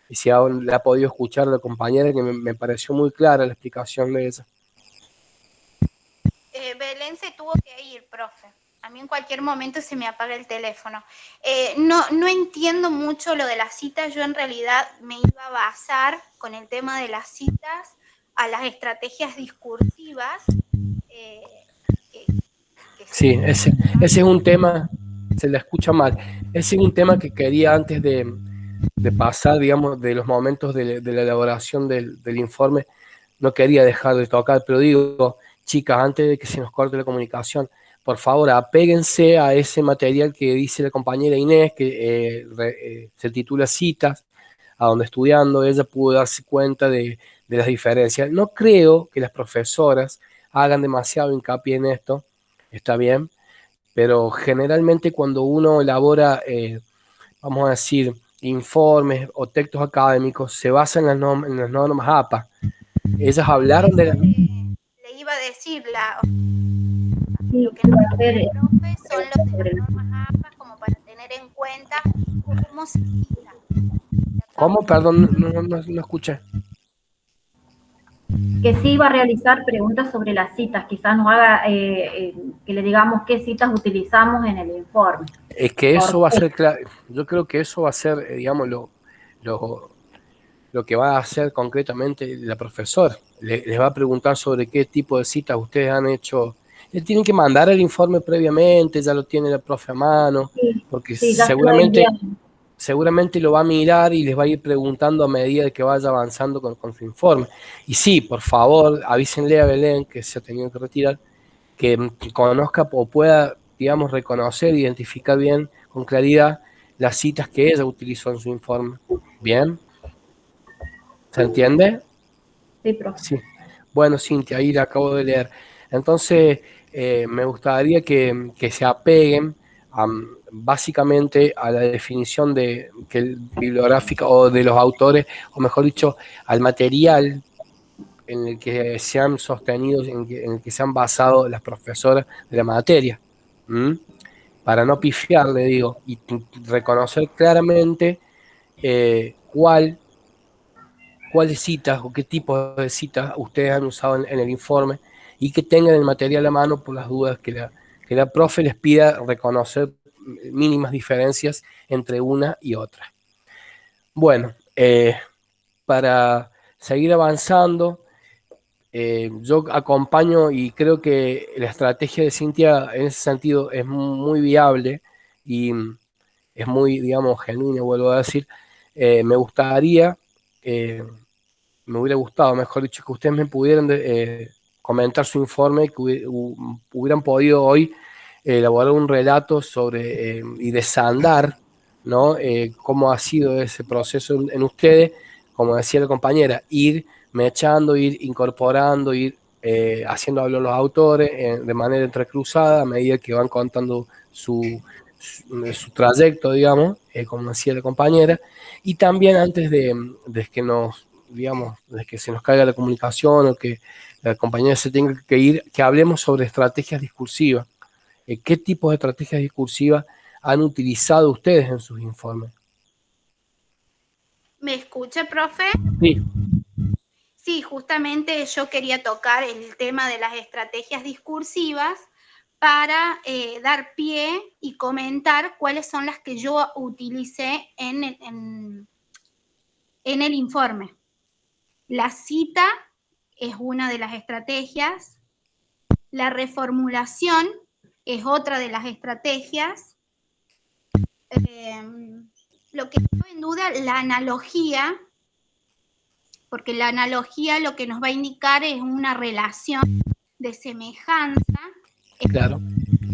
y si aún le ha podido escuchar a la compañera, que me pareció muy clara la explicación de esa. Belén se tuvo que ir, profe. A mí en cualquier momento se me apaga el teléfono. No entiendo mucho lo de las citas. Yo en realidad me iba a basar con el tema de las citas a las estrategias discursivas. Sí, ese es un tema, se la escucha mal. Ese es un tema que quería antes de pasar, digamos, de los momentos de la elaboración del informe, no quería dejar de tocar, pero digo, chicas, antes de que se nos corte la comunicación, por favor, apéguense a ese material que dice la compañera Inés, que se titula Citas, a donde estudiando ella pudo darse cuenta de las diferencias. No creo que las profesoras hagan demasiado hincapié en esto, está bien, pero generalmente cuando uno elabora, vamos a decir, informes o textos académicos, se basa en en las normas APA. Ellas hablaron de la... Le iba a decir, lo que nos dice el profe son los de las normas APA, como para tener en cuenta cómo se cita. ¿Cómo? Perdón, no escuché. Que sí iba a realizar preguntas sobre las citas, quizás nos haga que le digamos qué citas utilizamos en el informe. Es que eso va a ser claro. Yo creo que eso va a ser, digamos, lo que va a hacer concretamente la profesora. Les va a preguntar sobre qué tipo de citas ustedes han hecho. Le tienen que mandar el informe previamente, ya lo tiene la profe a mano, porque sí, seguramente lo va a mirar y les va a ir preguntando a medida de que vaya avanzando con su informe. Y sí, por favor, avísenle a Belén, que se ha tenido que retirar, que conozca o pueda, digamos, reconocer, identificar bien, con claridad, las citas que ella utilizó en su informe. ¿Bien? ¿Se entiende? Sí, profe. Sí. Bueno, Cintia, ahí la acabo de leer. Entonces, me gustaría que se apeguen básicamente a la definición bibliográfica o de los autores, o mejor dicho, al material en el que se han sostenido, en el que se han basado las profesoras de la materia. ¿Mm? Para no pifiar, le digo, y reconocer claramente cuáles citas o qué tipo de citas ustedes han usado en el informe y que tengan el material a mano por las dudas que la profe les pida reconocer mínimas diferencias entre una y otra. Bueno, para seguir avanzando, yo acompaño y creo que la estrategia de Cintia en ese sentido es muy viable y es muy, digamos, genuina, vuelvo a decir. Me gustaría, me hubiera gustado, mejor dicho, que ustedes me pudieran comentar su informe, que hubieran podido hoy elaborar un relato sobre y desandar, ¿no? Cómo ha sido ese proceso en ustedes, como decía la compañera, ir mechando, ir incorporando, ir haciendo hablar los autores de manera entrecruzada a medida que van contando su trayecto, digamos, como decía la compañera, y también antes de que nos, digamos, de que se nos caiga la comunicación o que la compañera se tenga que ir, que hablemos sobre estrategias discursivas. ¿Qué tipos de estrategias discursivas han utilizado ustedes en sus informes? ¿Me escucha, profe? Sí. Sí, justamente yo quería tocar el tema de las estrategias discursivas para dar pie y comentar cuáles son las que yo utilicé en el informe. La cita es una de las estrategias, la reformulación es otra de las estrategias, lo que no en duda, la analogía, porque la analogía lo que nos va a indicar es una relación de semejanza. Claro.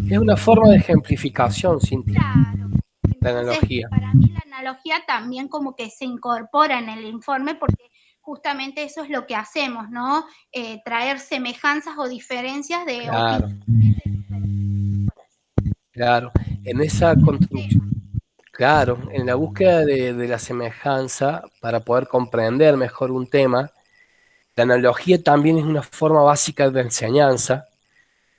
Es una forma de ejemplificación, Cintia. Claro. Entonces, la analogía. Para mí la analogía también como que se incorpora en el informe porque justamente eso es lo que hacemos, ¿no? Traer semejanzas o diferencias de Claro. opiniones. Claro. En esa construcción. Claro, en la búsqueda de la semejanza para poder comprender mejor un tema, la analogía también es una forma básica de enseñanza,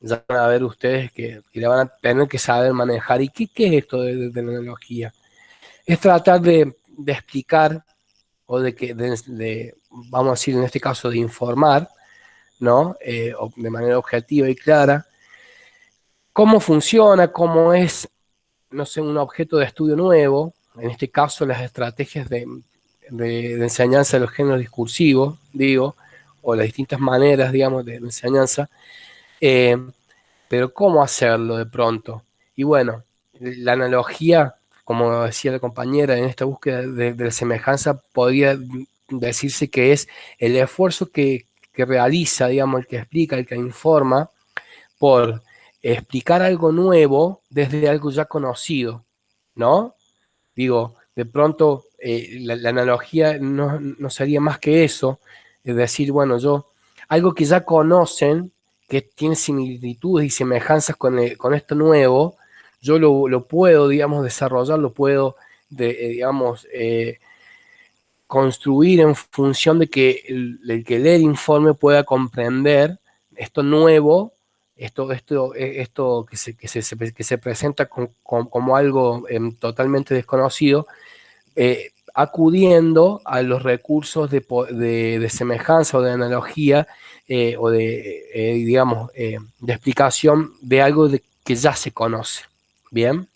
ya van a ver ustedes que la van a tener que saber manejar. ¿Y qué es esto de la analogía? Es tratar de explicar, o vamos a decir en este caso, de informar, ¿no? De manera objetiva y clara, cómo funciona, cómo es, no sé, un objeto de estudio nuevo, en este caso las estrategias de enseñanza de los géneros discursivos, digo, o las distintas maneras, digamos, de enseñanza, eh, pero ¿cómo hacerlo de pronto? Y bueno, la analogía, como decía la compañera, en esta búsqueda de la semejanza, podría decirse que es el esfuerzo que realiza, digamos, el que explica, el que informa, por explicar algo nuevo desde algo ya conocido, ¿no? Digo, de pronto la analogía no sería más que eso, es decir, bueno, algo que ya conocen, que tiene similitudes y semejanzas con esto nuevo, yo lo puedo, digamos, desarrollar, lo puedo, digamos, construir en función de que el que lee el informe pueda comprender esto nuevo, esto que se presenta como algo totalmente desconocido, acudiendo a los recursos de semejanza o de analogía o digamos, de explicación de algo que ya se conoce, ¿bien?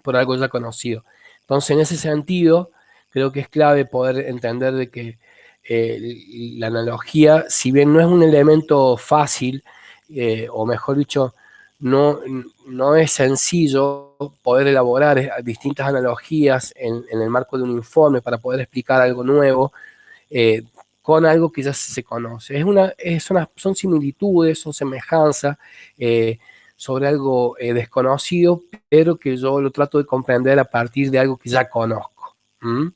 Por algo ya conocido. Entonces, en ese sentido, creo que es clave poder entender de que la analogía, si bien no es un elemento fácil, o mejor dicho, no, no es sencillo poder elaborar distintas analogías en el marco de un informe para poder explicar algo nuevo, eh, con algo que ya se conoce. Son similitudes, son semejanzas sobre algo desconocido, pero que yo lo trato de comprender a partir de algo que ya conozco. ¿Mm?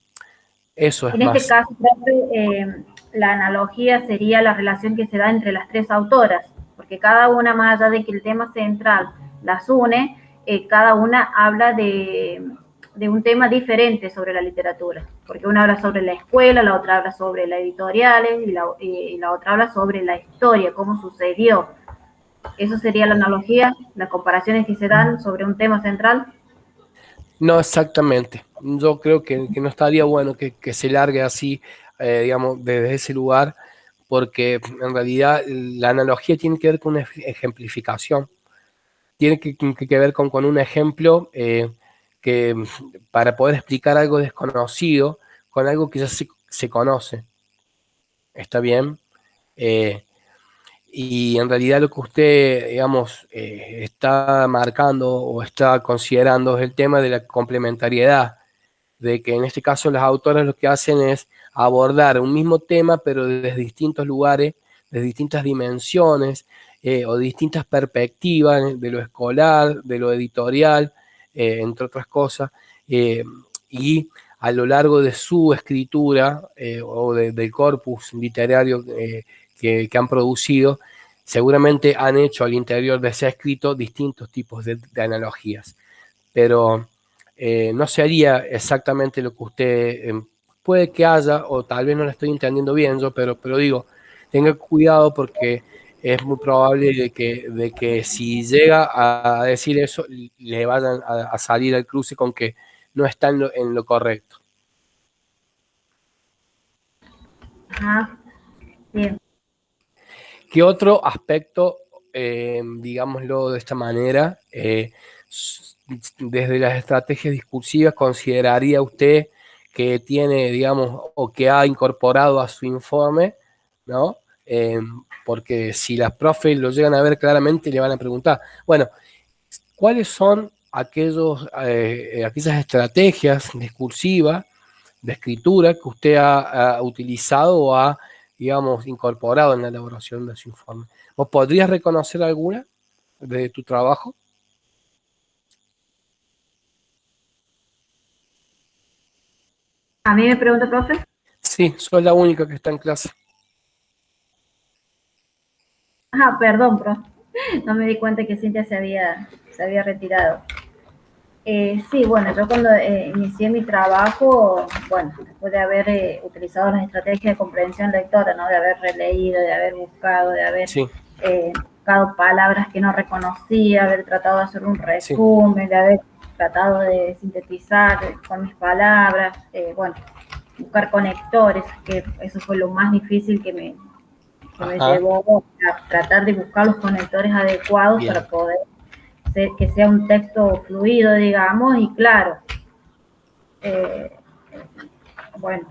Eso es En este más. caso, profe, la analogía sería la relación que se da entre las tres autoras, porque cada una, más allá de que el tema central las une, cada una habla de un tema diferente sobre la literatura, porque una habla sobre la escuela, la otra habla sobre las editoriales y la otra habla sobre la historia, cómo sucedió. Eso sería la analogía, las comparaciones que se dan sobre un tema central. No exactamente. Yo creo que no estaría bueno que se largue así, digamos, desde ese lugar, porque en realidad la analogía tiene que ver con una ejemplificación, tiene que ver con un ejemplo que para poder explicar algo desconocido con algo que ya se conoce. ¿Está bien? Eh, y en realidad lo que usted, digamos, está marcando o está considerando es el tema de la complementariedad, de que en este caso las autoras lo que hacen es abordar un mismo tema, pero desde distintos lugares, de distintas dimensiones o distintas perspectivas de lo escolar, de lo editorial, entre otras cosas, y a lo largo de su escritura o del corpus literario que han producido, seguramente han hecho al interior de ese escrito distintos tipos de analogías, pero no sería exactamente lo que usted puede que haya, o tal vez no lo estoy entendiendo bien yo, pero digo, tenga cuidado porque es muy probable de que si llega a decir eso, le vayan a salir al cruce con que no está en lo correcto. Ajá, bien. ¿Qué otro aspecto, digámoslo de esta manera, desde las estrategias discursivas consideraría usted que tiene, digamos, o que ha incorporado a su informe, ¿no? Porque si las profes lo llegan a ver claramente, le van a preguntar, bueno, ¿cuáles son aquellas estrategias discursivas de escritura que usted ha utilizado o ha, digamos, incorporado en la elaboración de su informe? ¿Vos podrías reconocer alguna de tu trabajo? A mí me pregunta, profe. Sí, sos la única que está en clase. Ah, perdón, profe. No me di cuenta que Cintia se había retirado. Sí, bueno, yo cuando inicié mi trabajo, bueno, después de haber utilizado las estrategias de comprensión lectora, ¿no? De haber releído, de haber buscado, de haber Sí, buscado palabras que no reconocía, haber tratado de hacer un Sí. resumen, de haber tratado de sintetizar con mis palabras, bueno, buscar conectores, que eso fue lo más difícil que me Ajá. llevó a tratar de buscar los conectores adecuados Bien. para poder que sea un texto fluido, digamos, y claro, bueno,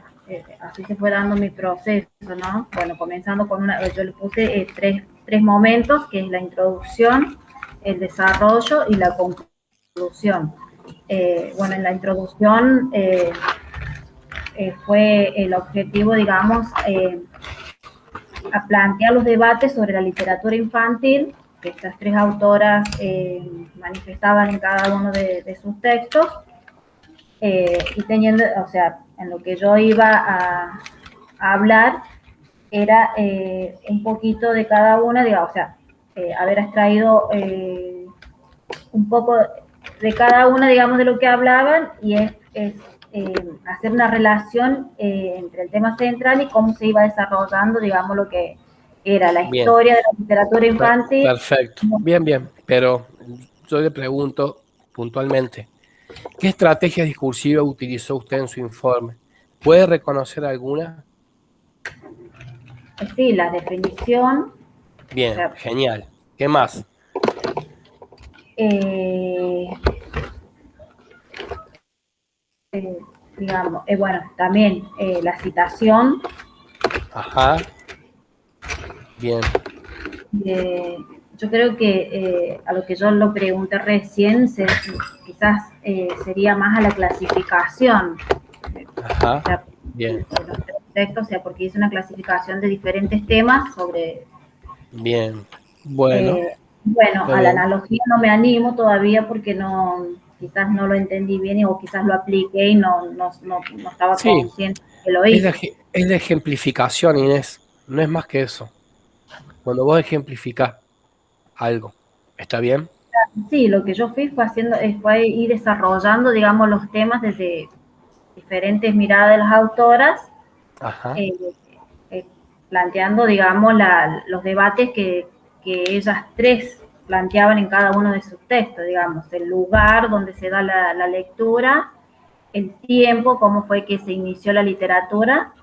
así se fue dando mi proceso, ¿no? Bueno, comenzando con yo le puse tres momentos, que es la introducción, el desarrollo y la conclusión. Bueno, en la introducción fue el objetivo, digamos, a plantear los debates sobre la literatura infantil que estas tres autoras manifestaban en cada uno de sus textos, y teniendo, o sea, en lo que yo iba a hablar era un poquito de cada una, digamos, o sea, haber extraído un poco de cada una, digamos, de lo que hablaban, y es hacer una relación entre el tema central y cómo se iba desarrollando, digamos, lo que era la Bien. historia de la literatura infantil. Perfecto. Bien. Pero yo le pregunto puntualmente, ¿qué estrategia discursiva utilizó usted en su informe? ¿Puede reconocer alguna? Sí, la definición. Bien, O sea, genial. ¿Qué más? eh, digamos, bueno, también la citación. Ajá. Bien. Yo creo que a lo que yo lo pregunté recién, quizás sería más a la clasificación. Ajá. O sea, Bien. de los textos, o sea, porque hice una clasificación de diferentes temas sobre... Bien. Bueno. Bueno, Está a la bien. analogía no me animo todavía porque no, quizás no lo entendí bien, o quizás lo apliqué y no estaba Sí, consciente que lo es hice. es la ejemplificación, Inés. No es más que eso. Cuando vos ejemplificás algo, ¿está bien? Sí, lo que yo fui fue haciendo, fue ir desarrollando, digamos, los temas desde diferentes miradas de las autoras, Ajá. eh, eh, planteando, digamos, los debates que ellas tres planteaban en cada uno de sus textos, digamos, el lugar donde se da la lectura, el tiempo, cómo fue que se inició la literatura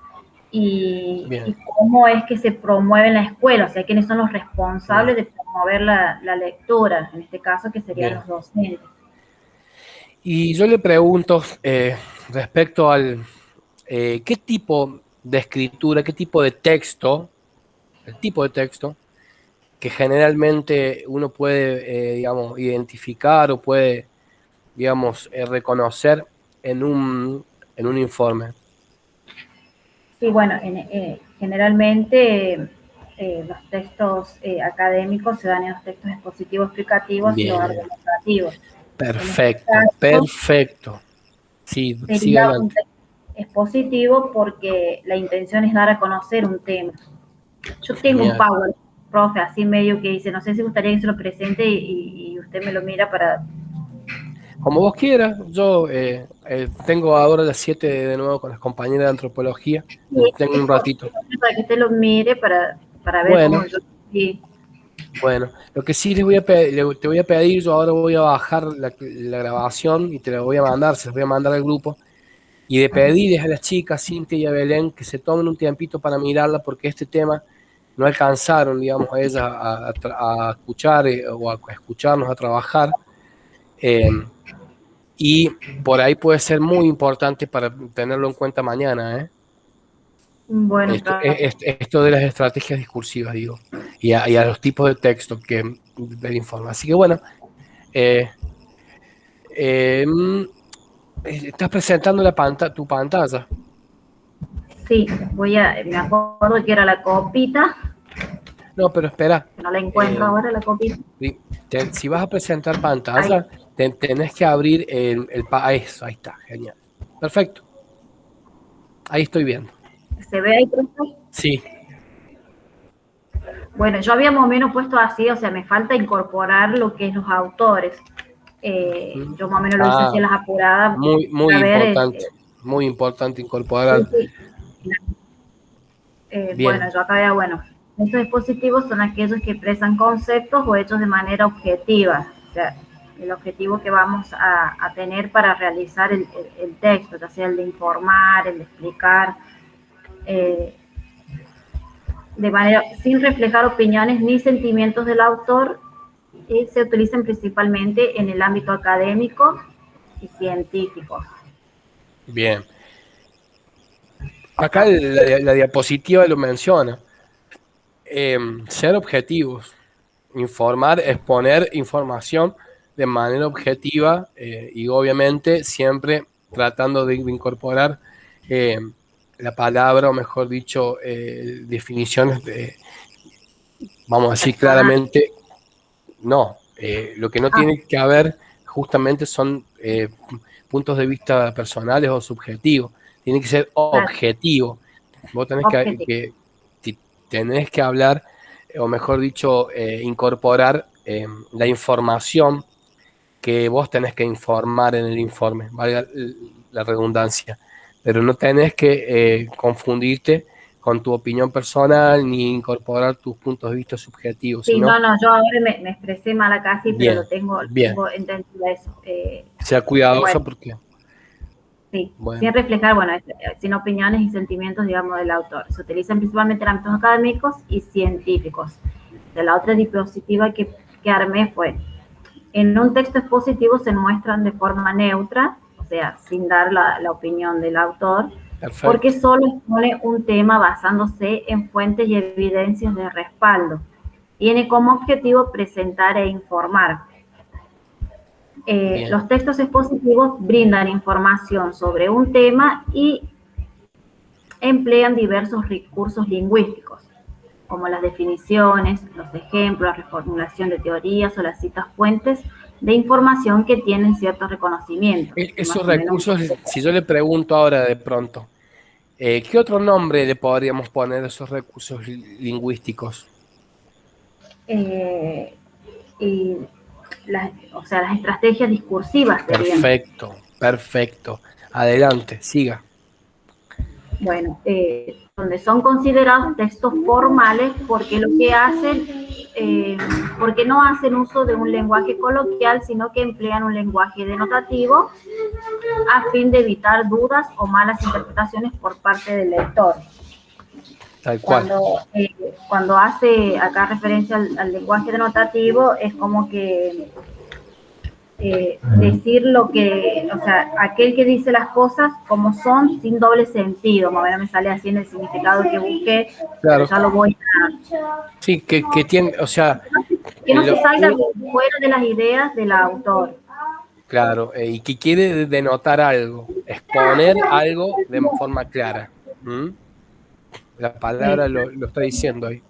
Bien. y cómo es que se promueve en la escuela, o sea, quiénes son los responsables Bien. de promover la lectura, en este caso que serían Bien. los docentes. Y yo le pregunto respecto al qué tipo de escritura, qué tipo de texto, el tipo de texto que generalmente uno puede, digamos, identificar o puede, digamos, reconocer en un informe. Sí, bueno, generalmente los textos académicos se dan en los textos expositivos explicativos y los Bien, argumentativos. En este perfecto, caso, perfecto. Sí, siga sería un adelante. texto expositivo porque la intención es dar a conocer un tema. Yo tengo un Genial. power, profe, así medio que dice, no sé si gustaría que se lo presente y usted me lo mira para... Como vos quieras, yo tengo ahora las 7 de nuevo con las compañeras de antropología. Sí, Tengo es un ratito. para que usted lo mire para ver cómo Bueno, yo... Sí. bueno. Lo que sí les voy a te voy a pedir, yo ahora voy a bajar la grabación y te la voy a mandar, se las voy a mandar al grupo. Y de pedirles a las chicas, Cintia y a Belén, que se tomen un tiempito para mirarla, porque este tema no alcanzaron, digamos, a ellas a escuchar o a escucharnos, a trabajar. Eh, y por ahí puede ser muy importante para tenerlo en cuenta mañana, ¿eh? Bueno, profe. Esto de las estrategias discursivas, digo, y a los tipos de texto del informe. Así que bueno, eh, eh, mm, estás presentando tu pantalla. Sí, me acuerdo que era la copita, No, pero espera. que no la encuentro eh, ahora, la copita. Si vas a presentar Ahí, pantalla, tenés que abrir eso, ahí está, genial. Perfecto, ahí estoy viendo. ¿se ve ahí, profe? Sí, Bueno, yo había más o menos puesto así, o sea, me falta incorporar lo que es los autores. Yo más o menos lo hice así ah, a las apuradas, muy a ver, importante incorporar. sí, sí. Bien, Bueno, yo acá ya, bueno, Textos expositivos son aquellos que expresan conceptos o hechos de manera objetiva, o sea, el objetivo que vamos a tener para realizar el texto, ya sea el de informar, el de explicar, de manera sin reflejar opiniones ni sentimientos del autor, y se utilizan principalmente en el ámbito académico y científico. Bien. Acá la diapositiva lo menciona. Ser objetivos, informar, exponer información de manera objetiva y obviamente siempre tratando de incorporar la palabra, o mejor dicho, definiciones de, vamos a decir claramente, no, lo que no tiene que haber justamente son puntos de vista personales o subjetivos, tiene que ser objetivo. Vos tenés tenés que hablar, o mejor dicho, incorporar la información que vos tenés que informar en el informe, valga la redundancia, pero no tenés que confundirte con tu opinión personal ni incorporar tus puntos de vista subjetivos. Sí, sino, no, yo ahora me expresé mal acá, sí, bien, pero lo tengo entendido eso. Sea cuidadoso bueno, porque... sí, Bueno. sin reflejar, bueno, sin opiniones y sentimientos, digamos, del autor. Se utilizan principalmente en ámbitos académicos y científicos. De la otra diapositiva que armé fue, en un texto expositivo se muestran de forma neutra, o sea, sin dar la opinión del autor, Perfecto. porque solo expone un tema basándose en fuentes y evidencias de respaldo. Tiene como objetivo presentar e informar. Los textos expositivos brindan información sobre un tema y emplean diversos recursos lingüísticos, como las definiciones, los ejemplos, la reformulación de teorías o las citas fuentes de información que tienen cierto reconocimiento. Esos recursos, si yo le pregunto ahora de pronto, ¿qué otro nombre le podríamos poner a esos recursos lingüísticos? O sea, las estrategias discursivas serían. Perfecto. Adelante, siga. Bueno, donde son considerados textos formales porque lo que hacen, porque no hacen uso de un lenguaje coloquial, sino que emplean un lenguaje denotativo a fin de evitar dudas o malas interpretaciones por parte del lector. Tal cual. Cuando hace acá referencia al lenguaje denotativo, es como que decir lo que, o sea, aquel que dice las cosas como son, sin doble sentido. Más o menos me sale así en el significado que busqué, claro. Ya lo voy a... Sí, que tiene, o sea... Que no se salga fuera de las ideas del autor. Claro, y que quiere denotar algo, exponer algo de forma clara. La palabra lo está diciendo ahí.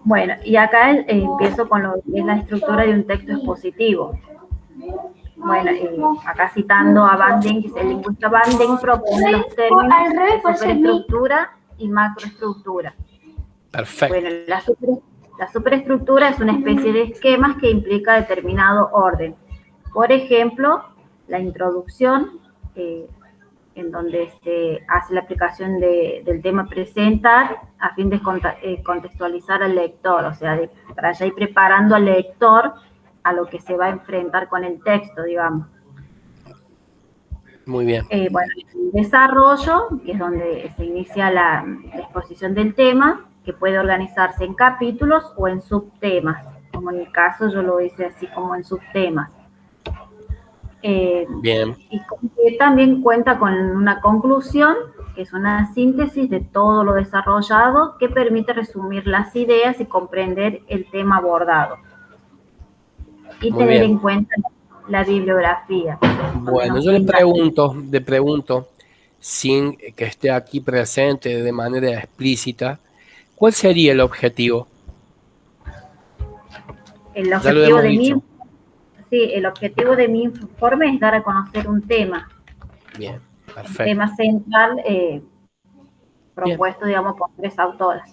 Bueno, y acá empiezo con lo que es la estructura de un texto expositivo. Bueno, acá citando a Van Dijk, el lingüista Van Dijk propone los términos de superestructura y macroestructura. Perfecto. Bueno, la superestructura es una especie de esquemas que implica determinado orden. Por ejemplo, la introducción, en donde se hace la aplicación del tema presentar a fin de contextualizar al lector, o sea, para ya ir preparando al lector a lo que se va a enfrentar con el texto, digamos. Muy bien. Bueno, el desarrollo, que es donde se inicia la exposición del tema, que puede organizarse en capítulos o en subtemas, como en mi caso yo lo hice así como en subtemas. Bien. Y también cuenta con una conclusión, que es una síntesis de todo lo desarrollado, que permite resumir las ideas y comprender el tema abordado. Y muy tener bien. En cuenta la bibliografía. Bueno, yo le pregunto, sin que esté aquí presente de manera explícita, ¿cuál sería el objetivo? El objetivo de mí... Sí, el objetivo de mi informe es dar a conocer un tema. Bien, perfecto. Un tema central propuesto, digamos, por 3 autoras,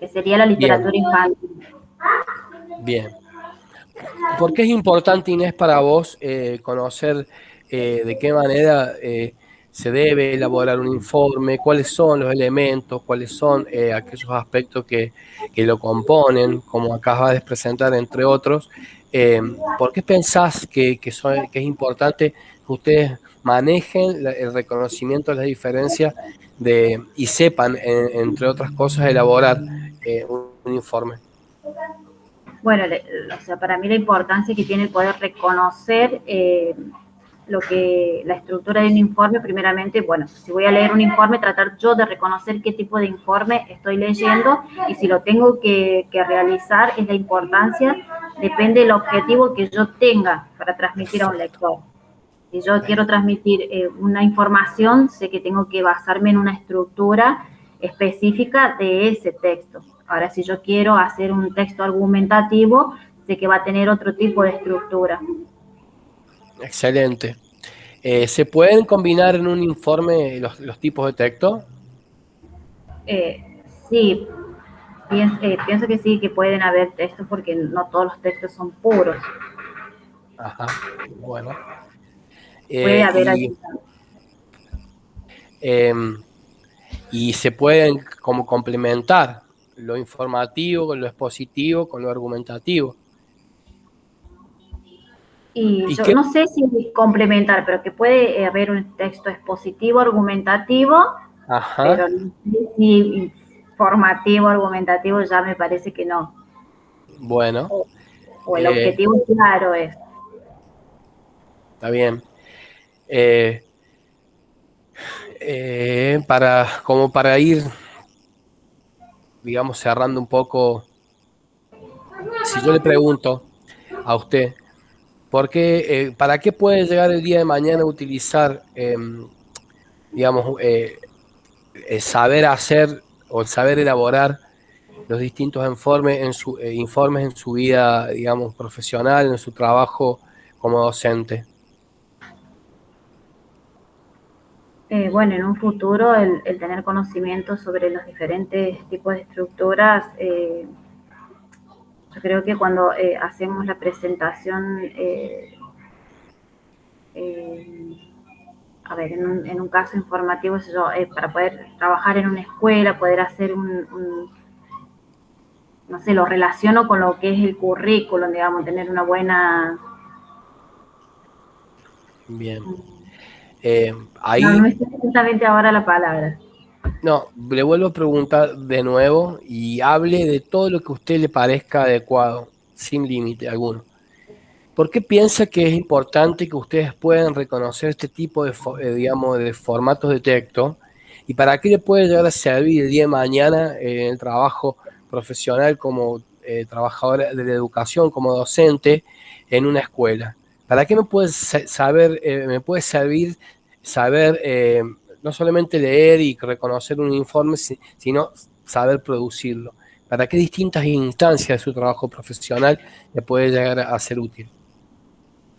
que sería la literatura infantil. Bien. ¿Por qué es importante, Inés, para vos conocer de qué manera se debe elaborar un informe, cuáles son los elementos, cuáles son aquellos aspectos que lo componen, como acabas de presentar, entre otros. ¿Por qué pensás que es importante que ustedes manejen el reconocimiento de las diferencias y sepan, entre otras cosas, elaborar un informe? Bueno, o sea, para mí la importancia que tiene el poder reconocer la estructura de un informe, primeramente, bueno, si voy a leer un informe, tratar yo de reconocer qué tipo de informe estoy leyendo, y si lo tengo que realizar, es la importancia, depende del objetivo que yo tenga para transmitir a un lector. Si yo quiero transmitir una información, sé que tengo que basarme en una estructura específica de ese texto. Ahora, si yo quiero hacer un texto argumentativo, sé que va a tener otro tipo de estructura. Excelente. ¿Se pueden combinar en un informe los tipos de texto? Sí, pienso que sí, que pueden haber textos, porque no todos los textos son puros. Ajá, bueno. Puede Eh, haber y, ayuda. y se pueden como complementar lo informativo con lo expositivo con lo argumentativo. Y ¿Y yo qué? no sé si complementar, pero que puede haber un texto expositivo, argumentativo, Ajá, pero no sé si formativo, argumentativo, ya me parece que no. bueno, O el eh, objetivo claro es. está bien. Eh, como para ir, digamos, cerrando un poco, si yo le pregunto a usted, ¿para qué puede llegar el día de mañana a utilizar, digamos, el saber hacer o el saber elaborar los distintos informes en su vida, digamos, profesional, en su trabajo como docente? Bueno, en un futuro el tener conocimiento sobre los diferentes tipos de estructuras, yo creo que cuando hacemos la presentación, eh, a ver, en un caso informativo, para poder trabajar en una escuela, poder hacer no sé, lo relaciono con lo que es el currículum, digamos, tener una buena. Bien. No, no Ahí, me está exactamente ahora la palabra. no, le vuelvo a preguntar de nuevo y hable de todo lo que a usted le parezca adecuado, sin límite alguno. ¿Por qué piensa que es importante que ustedes puedan reconocer este tipo digamos, de formatos de texto? ¿Y para qué le puede llegar a servir el día de mañana en el trabajo profesional como trabajadora de la educación, como docente en una escuela? ¿Para qué me puede servir saber no solamente leer y reconocer un informe, sino saber producirlo? ¿Para qué distintas instancias de su trabajo profesional le puede llegar a ser útil?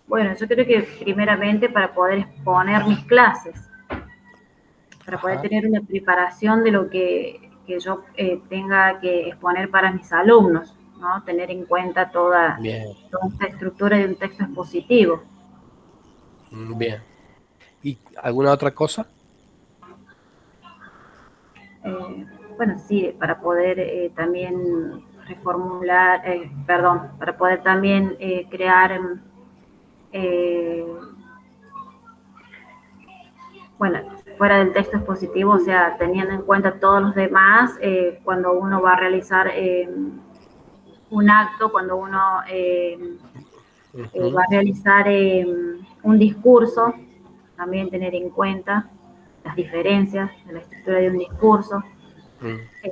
Bueno, yo creo que primeramente para poder exponer mis clases, para poder Ajá, tener una preparación de lo que yo tenga que exponer para mis alumnos, ¿no? Tener en cuenta bien, toda esta estructura de un texto expositivo. bien. ¿Y alguna otra cosa? Bueno, sí, para poder también reformular, perdón, para poder también crear, eh, bueno, fuera del texto expositivo, o sea, teniendo en cuenta todos los demás, cuando uno va a realizar un acto, cuando uno va Ujú, a realizar un discurso, también tener en cuenta las diferencias de la estructura de un discurso. mm. Eh,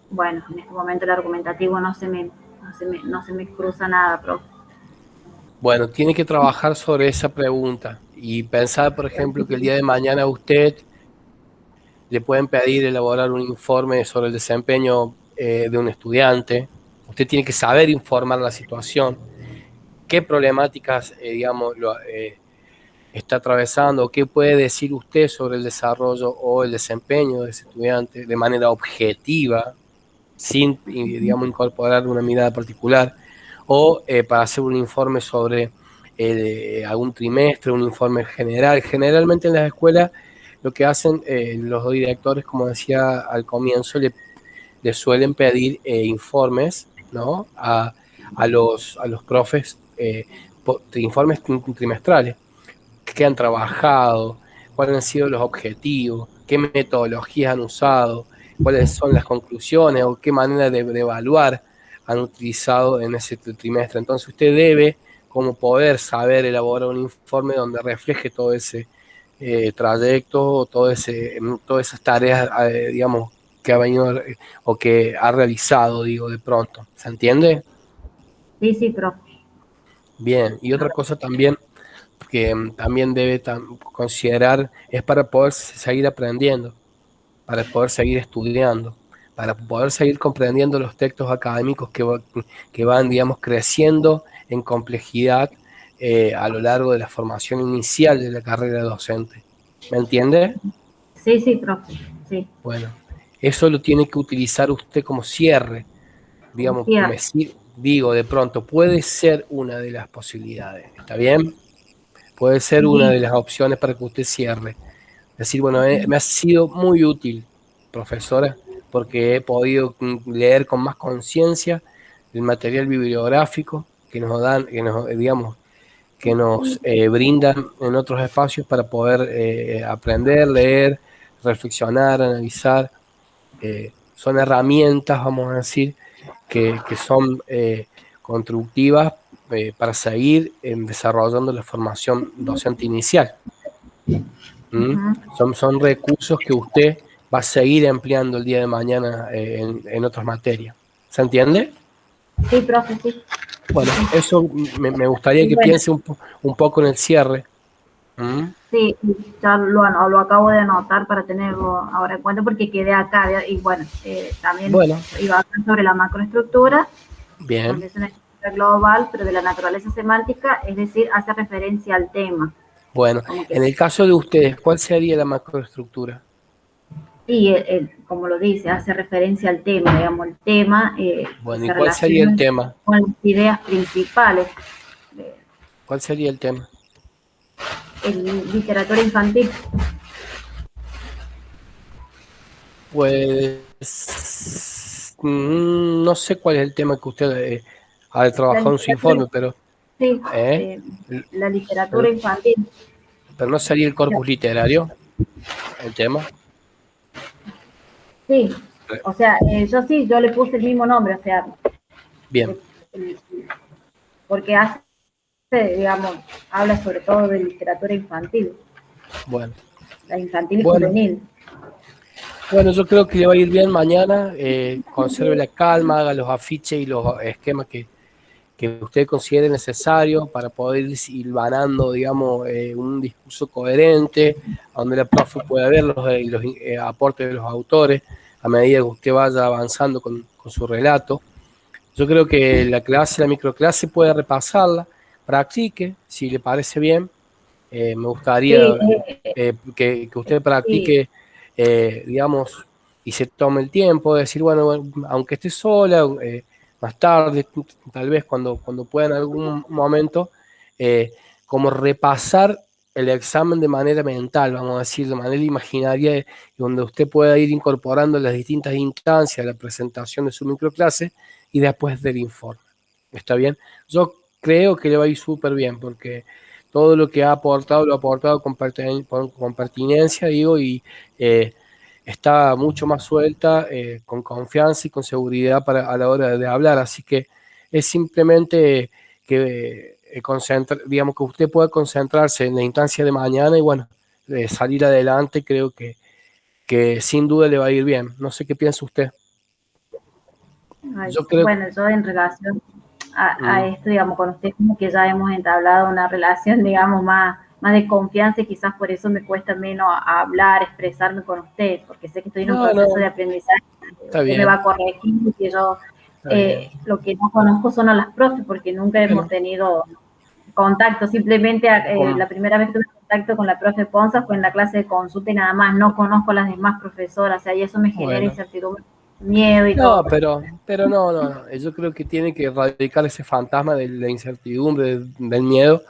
bueno, en este momento el argumentativo no se me cruza nada, profe. Bueno, tiene que trabajar sobre esa pregunta y pensar, por ejemplo, que el día de mañana a usted le pueden pedir elaborar un informe sobre el desempeño de un estudiante. Usted tiene que saber informar la situación, qué problemáticas, digamos, está atravesando, qué puede decir usted sobre el desarrollo o el desempeño de ese estudiante de manera objetiva, sin, digamos, incorporar una mirada particular, o para hacer un informe sobre algún trimestre, un informe general. Generalmente en las escuelas lo que hacen los directores, como decía al comienzo, le suelen pedir informes, ¿no? a los profes, informes trimestrales, qué han trabajado, cuáles han sido los objetivos, qué metodologías han usado, cuáles son las conclusiones o qué manera de evaluar han utilizado en ese trimestre. Entonces usted debe, como poder saber elaborar un informe donde refleje todo ese trayecto, todas esas tareas, digamos, que ha venido o que ha realizado, digo, de pronto. ¿Se entiende? Sí, sí, profe. Bien. Y otra cosa también que también debe considerar es para poder seguir aprendiendo, para poder seguir estudiando, para poder seguir comprendiendo los textos académicos que van, digamos, creciendo en complejidad a lo largo de la formación inicial de la carrera docente. ¿Me entiende? Sí, sí, profe. Sí. Bueno, eso lo tiene que utilizar usted como cierre, digamos, Cierto. digo, de pronto, puede ser una de las posibilidades, ¿está bien? Puede ser una Sí. de las opciones para que usted cierre. Decir, bueno, me ha sido muy útil, profesora, porque he podido leer con más conciencia el material bibliográfico que nos dan, digamos, que nos brindan en otros espacios para poder aprender, leer, reflexionar, analizar. Son herramientas, vamos a decir, que son constructivas para seguir desarrollando la formación docente inicial. Son recursos que usted va a seguir empleando el día de mañana en otras materias. ¿Se entiende? Sí, profe, sí. Bueno, eso me gustaría Y que bueno, piense un poco en el cierre. sí, ya lo acabo de anotar para tenerlo ahora en cuenta porque quedé acá y bueno, también Bueno, iba a hablar sobre la macroestructura, bien. porque es una estructura global, pero de la naturaleza semántica, es decir, hace referencia al tema. Bueno, Como que, en el caso de ustedes, ¿cuál sería la macroestructura? y como lo dice, hace referencia al tema, digamos, el tema que Bueno, ¿y se cuál sería el relaciona tema? con las ideas principales. eh, ¿Cuál sería el tema? en literatura infantil. Pues no sé cuál es el tema que usted ha La trabajado en su literatura, informe, pero sí, ¿eh? la literatura Pero, infantil. pero no sería el corpus literario el tema. Sí, o sea, yo le puse el mismo nombre, o sea, Bien, el- porque hace, digamos, habla sobre todo de literatura infantil, bueno. la infantil y Bueno, juvenil. bueno, yo creo que le va a ir bien mañana. Conserve la calma, haga los afiches y los esquemas que usted considere necesario para poder ir hilvanando, digamos, un discurso coherente, donde la profe pueda ver los aportes de los autores a medida que usted vaya avanzando con su relato. Yo creo que la microclase puede repasarla, practique, si le parece bien. Me gustaría Sí, que usted sí, practique, digamos, y se tome el tiempo de decir, bueno, aunque esté sola, más tarde, tal vez cuando pueda en algún momento, eh, como repasar el examen de manera mental, vamos a decir, de manera imaginaria, donde usted pueda ir incorporando las distintas instancias de la presentación de su microclase y después del informe. ¿Está bien? Yo creo que le va a ir súper bien porque todo lo que ha aportado lo ha aportado con pertinencia, digo, y está mucho más suelta, con confianza y con seguridad a la hora de hablar. Así que es simplemente que digamos que usted pueda concentrarse en la instancia de mañana y bueno, salir adelante, creo que sin duda le va a ir bien. No sé qué piensa usted. ay, Yo creo. bueno, yo en relación a Mm, esto, digamos, con usted como que ya hemos entablado una relación, digamos, más de confianza y quizás por eso me cuesta menos hablar, expresarme con usted, porque sé que estoy en un no, proceso no, de aprendizaje, está usted me va bien, a corregir y que yo está bien. lo que no conozco son a las profes, porque nunca hemos Bueno, tenido contacto, simplemente con, la primera vez que tuve contacto con la profe Ponza fue en la clase de consulta y nada más, no conozco a las demás profesoras, o sea, y eso me genera bueno. incertidumbre, miedo y todo. No, pero no. Yo creo que tiene que erradicar ese fantasma de la incertidumbre, del miedo,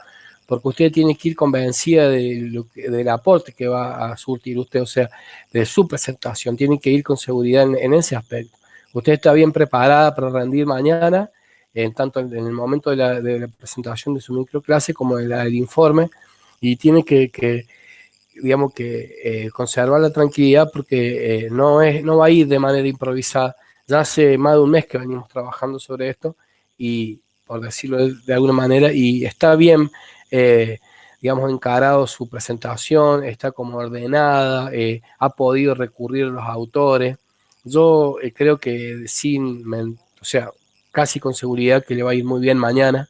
porque usted tiene que ir convencida del aporte que va a surtir usted, o sea, de su presentación, tiene que ir con seguridad en ese aspecto. Usted está bien preparada para rendir mañana, tanto en el momento de la presentación de su microclase como del informe, y tiene que digamos que conservar la tranquilidad porque no va a ir de manera improvisada. Ya hace más de un mes que venimos trabajando sobre esto y, por decirlo de alguna manera, y está bien, digamos, encarado su presentación, está como ordenada, ha podido recurrir a los autores. Yo creo que o sea, casi con seguridad que le va a ir muy bien mañana,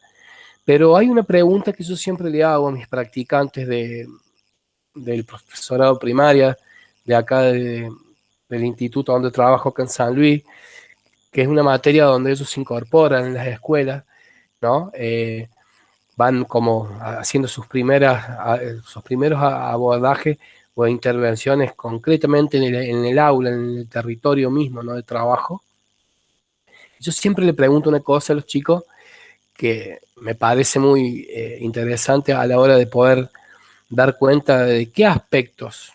pero hay una pregunta que yo siempre le hago a mis practicantes del profesorado primaria, de acá del instituto donde trabajo acá en San Luis, que es una materia donde ellos se incorporan en las escuelas, ¿no? Van como haciendo sus primeros abordajes o intervenciones concretamente en el aula, en el territorio mismo, ¿no? De trabajo. Yo siempre le pregunto una cosa a los chicos que me parece muy interesante a la hora de poder dar cuenta de qué aspectos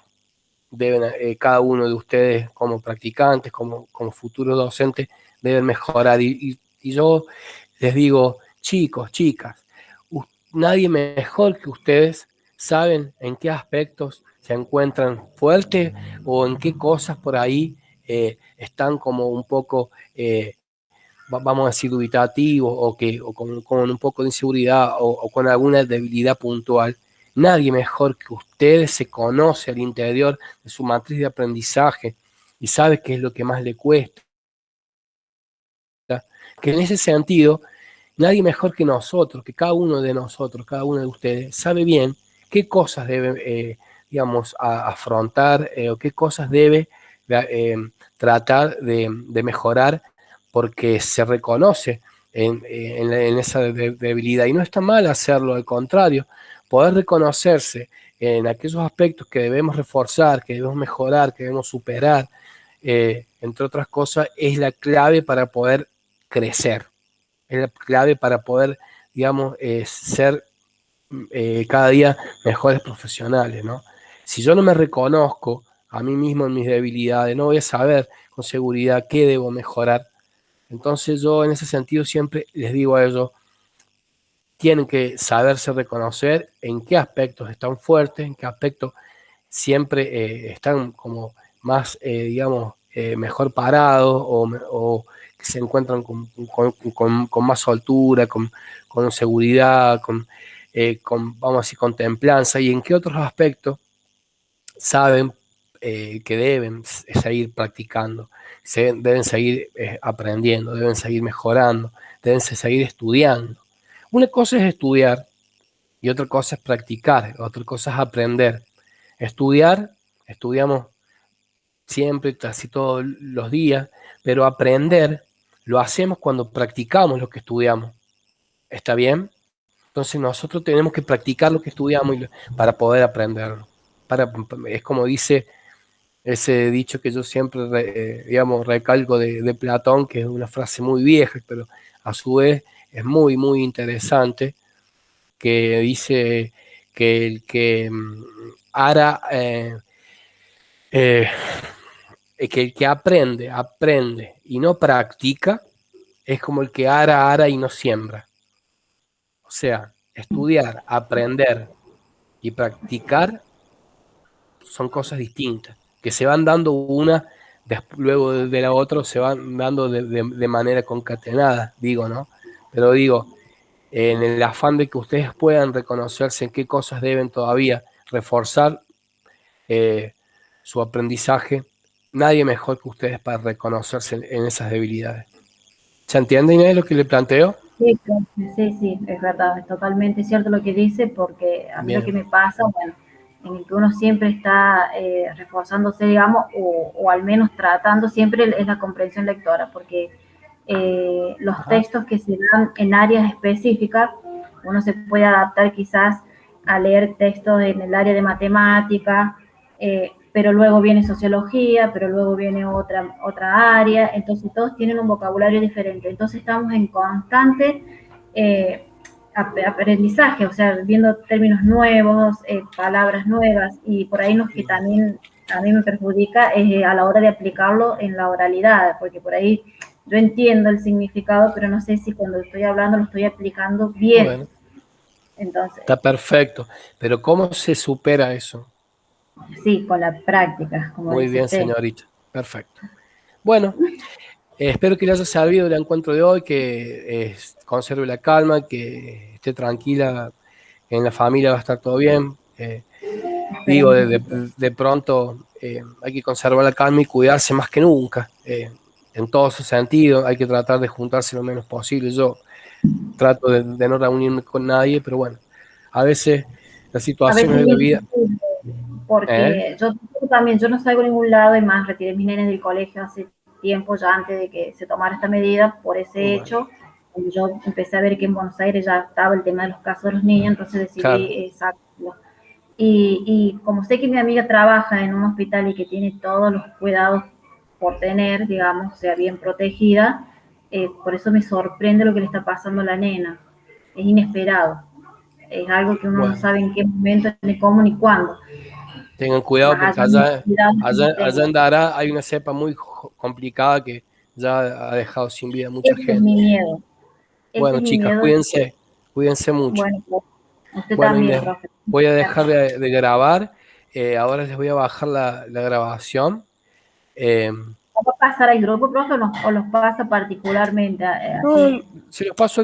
deben cada uno de ustedes como practicantes, como futuros docentes, deben mejorar. Y yo les digo, chicos, chicas, nadie mejor que ustedes saben en qué aspectos se encuentran fuertes o en qué cosas por ahí están como un poco, vamos a decir, dubitativos o con un poco de inseguridad o con alguna debilidad puntual. Nadie mejor que ustedes se conoce al interior de su matriz de aprendizaje y sabe qué es lo que más le cuesta. Que en ese sentido, nadie mejor que nosotros, que cada uno de nosotros, cada uno de ustedes, sabe bien qué cosas debe, digamos, afrontar o qué cosas debe tratar de mejorar porque se reconoce en esa debilidad. Y no está mal hacerlo, al contrario, poder reconocerse en aquellos aspectos que debemos reforzar, que debemos mejorar, que debemos superar, entre otras cosas, es la clave para poder crecer, es la clave para poder, digamos, ser cada día mejores profesionales, ¿no? Si yo no me reconozco a mí mismo en mis debilidades, no voy a saber con seguridad qué debo mejorar. Entonces yo en ese sentido siempre les digo a ellos, tienen que saberse reconocer en qué aspectos están fuertes, en qué aspectos siempre están como más, digamos, mejor parados o que se encuentran con más soltura, con seguridad, vamos a decir, con templanza, y en qué otros aspectos saben que deben seguir practicando, deben seguir aprendiendo, deben seguir mejorando, deben seguir estudiando. Una cosa es estudiar y otra cosa es practicar, otra cosa es aprender. Estudiamos siempre, casi todos los días, pero aprender lo hacemos cuando practicamos lo que estudiamos. ¿Está bien? Entonces nosotros tenemos que practicar lo que estudiamos para poder aprenderlo. Es como dice ese dicho que yo siempre, digamos, recalco de Platón, que es una frase muy vieja, pero a su vez es muy, muy interesante, que dice que el que ara, que el que aprende y no practica, es como el que ara y no siembra. O sea, estudiar, aprender y practicar son cosas distintas, que se van dando una, luego de la otra, se van dando de manera concatenada, digo, ¿no? Pero digo, en el afán de que ustedes puedan reconocerse en qué cosas deben todavía reforzar su aprendizaje, nadie mejor que ustedes para reconocerse en esas debilidades. ¿Se entiende, Inés, lo que le planteo? Sí, sí, sí, es verdad, es totalmente cierto lo que dice, porque a mí Bien. lo que me pasa, bueno, en el que uno siempre está reforzándose, digamos, o al menos tratando siempre es la comprensión lectora, porque los textos que se dan en áreas específicas, uno se puede adaptar quizás a leer textos en el área de matemática, pero luego viene sociología, pero luego viene otra área, entonces todos tienen un vocabulario diferente, entonces estamos en constante aprendizaje, o sea, viendo términos nuevos, palabras nuevas, y por ahí lo que también a mí me perjudica es a la hora de aplicarlo en la oralidad, porque por ahí yo entiendo el significado, pero no sé si cuando estoy hablando lo estoy aplicando bien. Bueno, Entonces, está perfecto. Pero ¿cómo se supera eso? sí, con la práctica, como Muy dice bien, usted. señorita. Perfecto. Bueno, espero que le haya servido el encuentro de hoy, que conserve la calma, que esté tranquila, en la familia va a estar todo bien. Digo, Esperemos que sí. de pronto hay que conservar la calma y cuidarse más que nunca, en todos sus sentidos. Hay que tratar de juntarse lo menos posible. Yo trato de no reunirme con nadie, pero bueno, a veces las A situaciones veces de es la vida. imposible, ¿Eh? porque yo también, yo no salgo a ningún lado, y más retiré a mis nenes del colegio hace tiempo, ya antes de que se tomara esta medida, por ese Bueno, hecho. Yo empecé a ver que en Buenos Aires ya estaba el tema de los casos de los niños, entonces claro, decidí sacarlo. Y como sé que mi amiga trabaja en un hospital y que tiene todos los cuidados por tener, digamos, o sea, bien protegida, por eso me sorprende lo que le está pasando a la nena. Es inesperado. Es algo que uno no bueno. sabe en qué momento, ni cómo, ni cuándo. Tengan cuidado Más porque allá de los allá, cuidados que allá, uno allá tenga. en Dará hay una cepa muy complicada que ya ha dejado sin vida a mucha Ese es mi gente. miedo. Ese Bueno, es mi chicas, miedo. cuídense mucho. Bueno, pues, usted Bueno, y también, les profe. voy a dejar de grabar. Ahora les voy a bajar la grabación. Eh, ¿Cómo pasar al grupo, profe, o los pasa particularmente? no, Así? se los paso